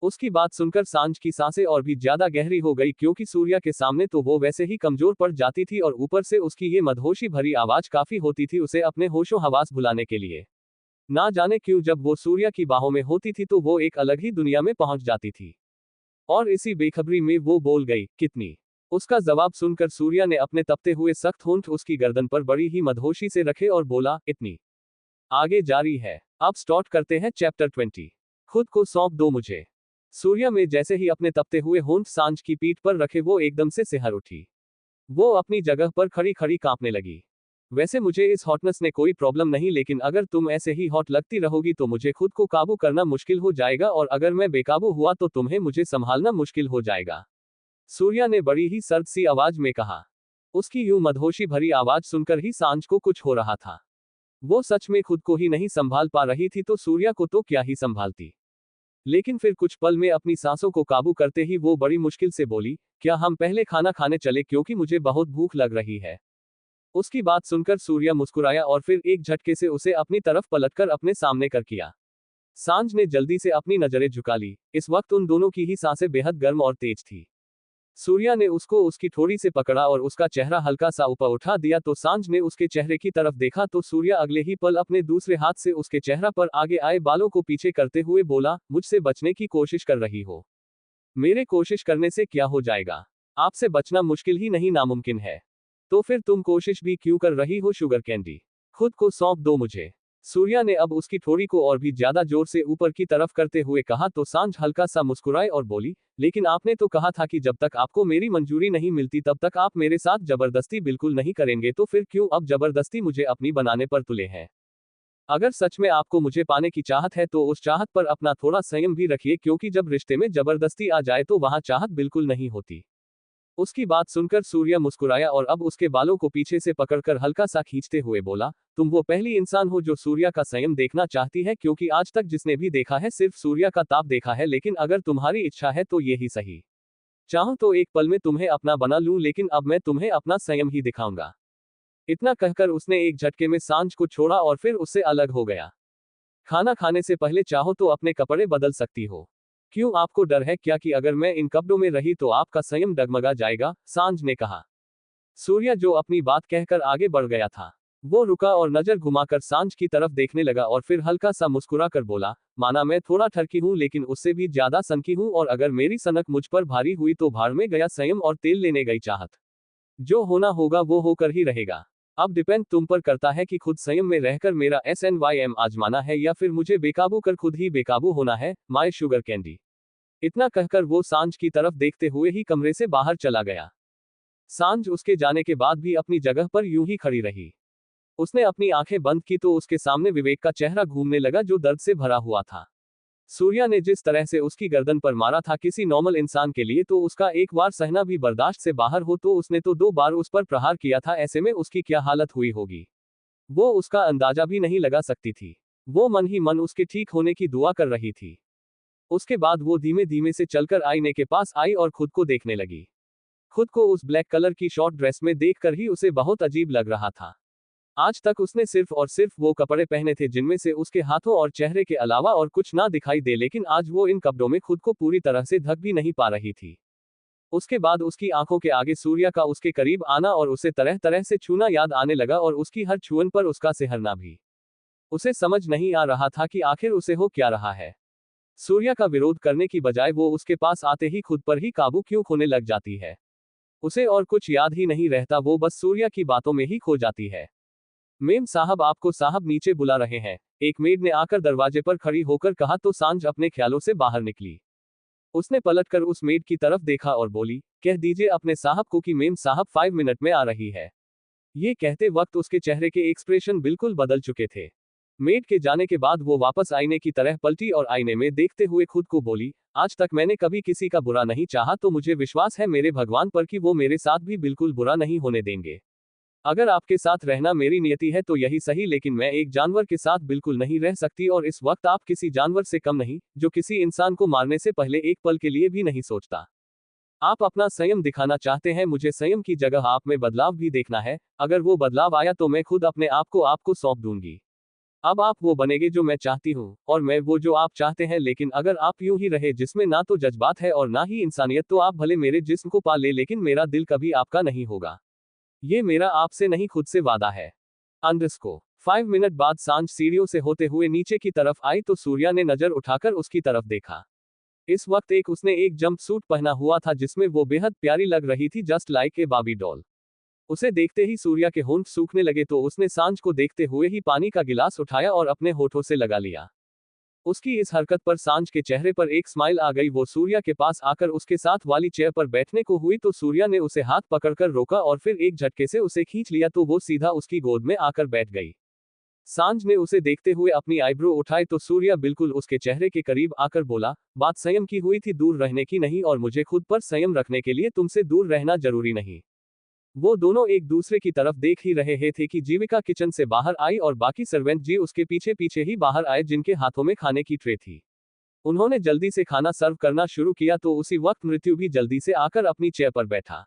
उसकी बात सुनकर सांझ की सांसें और भी ज्यादा गहरी हो गई, क्योंकि सूर्या के सामने तो वो वैसे ही कमजोर पड़ जाती थी और ऊपर से उसकी ये मदहोशी भरी आवाज काफी होती थी उसे अपने होशो हवास भुलाने के लिए। ना जाने क्यों जब वो सूर्या की बाहों में होती थी तो वो एक अलग ही दुनिया में पहुंच जाती थी। और इसी बेखबरी में वो बोल गई, कितनी। उसका जवाब सुनकर सूर्या ने अपने तपते हुए सख्त होंठ उसकी गर्दन पर बड़ी ही मदहोशी से रखे और बोला, इतनी। आगे जारी है। अब स्टार्ट करते हैं चैप्टर 20। खुद को सौंप दो मुझे। सूर्या में जैसे ही अपने तपते हुए होंठ सांझ की पीठ पर रखे वो एकदम से सिहर उठी। वो अपनी जगह पर खड़ी खड़ी कांपने लगी। वैसे मुझे इस हॉटनेस ने कोई प्रॉब्लम नहीं, लेकिन अगर तुम ऐसे ही हॉट लगती रहोगी तो मुझे खुद को काबू करना मुश्किल हो जाएगा, और अगर मैं बेकाबू हुआ तो तुम्हें मुझे संभालना मुश्किल हो जाएगा। सूर्या ने बड़ी ही सर्द सी आवाज में कहा। उसकी यूं मदहोशी भरी आवाज सुनकर ही सांझ को कुछ हो रहा था। वो सच में खुद को ही नहीं संभाल पा रही थी, तो सूर्या को तो क्या ही संभालती। लेकिन फिर कुछ पल में अपनी सांसों को काबू करते ही वो बड़ी मुश्किल से बोली, क्या हम पहले खाना खाने चले, क्योंकि मुझे बहुत भूख लग रही है। उसकी बात सुनकर सूर्या मुस्कुराया और फिर एक झटके से उसे अपनी तरफ पलटकर अपने सामने कर किया। सांझ ने जल्दी से अपनी नजरें झुका ली। इस वक्त उन दोनों की ही सांसें बेहद गर्म और तेज थी। सूर्या ने उसको उसकी थोड़ी से पकड़ा और उसका चेहरा हल्का सा ऊपर उठा दिया, तो सांझ ने उसके चेहरे की तरफ देखा तो सूर्या अगले ही पल अपने दूसरे हाथ से उसके चेहरा पर आगे आए बालों को पीछे करते हुए बोला, मुझसे बचने की कोशिश कर रही हो। मेरे कोशिश करने से क्या हो जाएगा। आपसे बचना मुश्किल ही नहीं नामुमकिन है। तो फिर तुम कोशिश भी क्यों कर रही हो शुगर कैंडी। खुद को सौंप दो मुझे। सूर्या ने अब उसकी ठोड़ी को और भी ज्यादा जोर से ऊपर की तरफ करते हुए कहा तो सांझ हल्का सा मुस्कुराई और बोली, लेकिन आपने तो कहा था कि जब तक आपको मेरी मंजूरी नहीं मिलती तब तक आप मेरे साथ जबरदस्ती बिल्कुल नहीं करेंगे, तो फिर क्यों अब जबरदस्ती मुझे अपनी बनाने पर तुले हैं? अगर सच में आपको मुझे पाने की चाहत है तो उस चाहत पर अपना थोड़ा संयम भी रखिए, क्योंकि जब रिश्ते में जबरदस्ती आ जाए तो वहां चाहत बिल्कुल नहीं होती। उसकी बात सुनकर सूर्या मुस्कुराया और अब उसके बालों को पीछे से पकड़कर हल्का सा खींचते हुए बोला, तुम वो पहली इंसान हो जो सूर्या का संयम देखना चाहती है, क्योंकि आज तक जिसने भी देखा है सिर्फ सूर्या का ताप देखा है, लेकिन अगर तुम्हारी इच्छा है तो ये ही सही। चाहूं तो एक पल में तुम्हें अपना बना लूं, लेकिन अब मैं तुम्हें अपना संयम ही दिखाऊंगा। इतना कहकर उसने एक झटके में सांझ को छोड़ा और फिर उससे अलग हो गया। खाना खाने से पहले चाहो तो अपने कपड़े बदल सकती हो। क्यों, आपको डर है क्या कि अगर मैं इन कपड़ों में रही तो आपका संयम डगमगा जाएगा? सांझ ने कहा। सूर्या जो अपनी बात कहकर आगे बढ़ गया था, वो रुका और नजर घुमाकर सांझ की तरफ देखने लगा और फिर हल्का सा मुस्कुरा कर बोला, माना मैं थोड़ा ठरकी हूं लेकिन उससे भी ज्यादा सनकी हूं, और अगर मेरी सनक मुझ पर भारी हुई तो भाड़ में गया संयम और तेल लेने गई चाहत। जो होना होगा वो होकर ही रहेगा। अब डिपेंड तुम पर करता है कि खुद संयम में रहकर मेरा SNYM आजमाना है या फिर मुझे बेकाबू कर खुद ही बेकाबू होना है, माय शुगर कैंडी। इतना कहकर वो सांझ की तरफ देखते हुए ही कमरे से बाहर चला गया। सांझ उसके जाने के बाद भी अपनी जगह पर यूं ही खड़ी रही। उसने अपनी आंखें बंद की तो उसके सामने विवेक का चेहरा घूमने लगा जो दर्द से भरा हुआ था। सूर्या ने जिस तरह से उसकी गर्दन पर मारा था, किसी नॉर्मल इंसान के लिए तो उसका एक बार सहना भी बर्दाश्त से बाहर हो, तो उसने तो 2 बार उस पर प्रहार किया था, ऐसे में उसकी क्या हालत हुई होगी वो उसका अंदाजा भी नहीं लगा सकती थी। वो मन ही मन उसके ठीक होने की दुआ कर रही थी। उसके बाद वो धीमे धीमे से चलकर आईने के पास आई और खुद को देखने लगी। खुद को उस ब्लैक कलर की शॉर्ट ड्रेस में देखकर ही उसे बहुत अजीब लग रहा था। आज तक उसने सिर्फ और सिर्फ वो कपड़े पहने थे जिनमें से उसके हाथों और चेहरे के अलावा और कुछ ना दिखाई दे, लेकिन आज वो इन कपड़ों में खुद को पूरी तरह से ढक भी नहीं पा रही थी। उसके बाद उसकी आंखों के आगे सूर्या का उसके करीब आना और उसे तरह तरह से छूना याद आने लगा, और उसकी हर छुअन पर उसका सिहरना भी। उसे समझ नहीं आ रहा था कि आखिर उसे हो क्या रहा है। सूर्या का विरोध करने की बजाय वो उसके पास आते ही खुद पर ही काबू क्यों खोने लग जाती है। उसे और कुछ याद ही नहीं रहता, वो बस सूर्या की बातों में ही खो जाती है। मेम साहब, आपको साहब नीचे बुला रहे हैं, एक मेड ने आकर दरवाजे पर खड़ी होकर कहा तो सांझ अपने ख्यालों से बाहर निकली। उसने पलटकर उस मेड की तरफ देखा और बोली, कह दीजिए अपने साहब को कि मेम साहब 5 मिनट में आ रही है। ये कहते वक्त उसके चेहरे के एक्सप्रेशन बिल्कुल बदल चुके थे। मेड के जाने के बाद वो वापस आईने की तरह पलटी और आईने में देखते हुए खुद को बोली, आज तक मैंने कभी किसी का बुरा नहीं चाहा, तो मुझे विश्वास है मेरे भगवान पर कि वो मेरे साथ भी बिल्कुल बुरा नहीं होने देंगे। अगर आपके साथ रहना मेरी नियति है तो यही सही, लेकिन मैं एक जानवर के साथ बिल्कुल नहीं रह सकती, और इस वक्त आप किसी जानवर से कम नहीं, जो किसी इंसान को मारने से पहले एक पल के लिए भी नहीं सोचता। आप अपना संयम दिखाना चाहते हैं, मुझे संयम की जगह आप में बदलाव भी देखना है। अगर वो बदलाव आया तो मैं खुद अपने आप को आपको सौंप दूंगी। अब आप वो बनेगे जो मैं चाहती हूँ, और मैं वो जो आप चाहते हैं, लेकिन अगर आप यूं ही रहे जिसमें ना तो जज्बात है और ना ही इंसानियत, तो आप भले मेरे जिस्म को पा ले लेकिन मेरा दिल कभी आपका नहीं होगा। ये मेरा आपसे नहीं खुद से वादा है। अंडरस्को 5 मिनट बाद सांझ सीढ़ियों से होते हुए नीचे की तरफ आई तो सूर्या ने नजर उठाकर उसकी तरफ देखा। इस वक्त उसने एक जंप सूट पहना हुआ था जिसमें वो बेहद प्यारी लग रही थी, जस्ट लाइक ए बाबी डॉल। उसे देखते ही सूर्या के होंठ सूखने लगे तो उसने सांझ को देखते हुए ही पानी का गिलास उठाया और अपने होठों से लगा लिया। उसकी इस हरकत पर सांझ के चेहरे पर एक स्माइल आ गई। वो सूर्या के पास आकर उसके साथ वाली चेयर पर बैठने को हुई तो सूर्या ने उसे हाथ पकड़कर रोका और फिर एक झटके से उसे खींच लिया तो वो सीधा उसकी गोद में आकर बैठ गई। सांझ ने उसे देखते हुए अपनी आईब्रो उठाई तो सूर्या बिल्कुल उसके चेहरे के करीब आकर बोला, बात संयम की हुई थी, दूर रहने की नहीं, और मुझे खुद पर संयम रखने के लिए तुमसे दूर रहना जरूरी नहीं। वो दोनों एक दूसरे की तरफ देख ही रहे थे कि जीविका किचन से बाहर आई और बाकी सर्वेंट जी उसके पीछे पीछे ही बाहर आए, जिनके हाथों में खाने की ट्रे थी। उन्होंने जल्दी से खाना सर्व करना शुरू किया तो उसी वक्त मृत्यु भी जल्दी से आकर अपनी चेयर पर बैठा।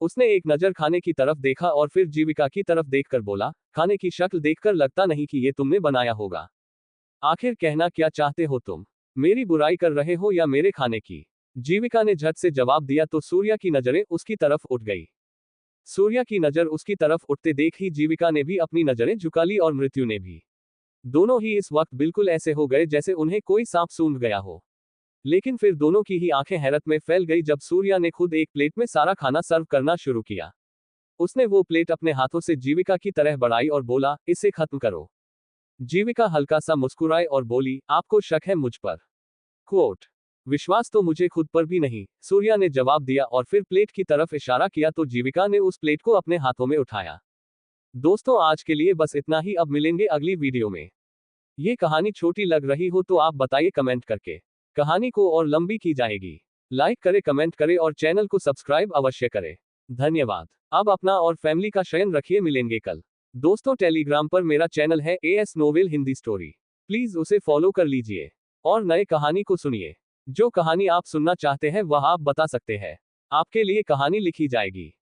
उसने एक नजर खाने की तरफ देखा और फिर जीविका की तरफ देखकर बोला, खाने की शक्ल देखकर लगता नहीं कि ये तुमने बनाया होगा। आखिर कहना क्या चाहते हो तुम? मेरी बुराई कर रहे हो या मेरे खाने की? जीविका ने झट से जवाब दिया तो सूर्या की नजरें उसकी तरफ उठ गई। सूर्या की नजर उसकी तरफ उठते देख ही जीविका ने भी अपनी नजरें झुका ली और मृत्यु ने भी। दोनों ही इस वक्त बिल्कुल ऐसे हो गए जैसे उन्हें कोई सांप सूंघ गया हो। लेकिन फिर दोनों की ही आंखें हैरत में फैल गई जब सूर्या ने खुद एक प्लेट में सारा खाना सर्व करना शुरू किया। उसने वो प्लेट अपने हाथों से जीविका की तरह बढ़ाई और बोला, इसे खत्म करो। जीविका हल्का सा मुस्कुराए और बोली, आपको शक है मुझ पर? क्वोट, विश्वास तो मुझे खुद पर भी नहीं, सूर्या ने जवाब दिया और फिर प्लेट की तरफ इशारा किया तो जीविका ने उस प्लेट को अपने हाथों में उठाया। दोस्तों आज के लिए बस इतना ही, अब मिलेंगे अगली वीडियो में। ये कहानी छोटी लग रही हो तो आप बताइए कमेंट करके। कहानी को और लंबी की जाएगी। लाइक करे, कमेंट करे और चैनल को सब्सक्राइब अवश्य करें। धन्यवाद। अब अपना और फैमिली का शयन रखिए, मिलेंगे कल। दोस्तों टेलीग्राम पर मेरा चैनल है as novel Hindi story, please उसे फॉलो कर लीजिए और नए कहानी को सुनिए। जो कहानी आप सुनना चाहते हैं वह आप बता सकते हैं, आपके लिए कहानी लिखी जाएगी।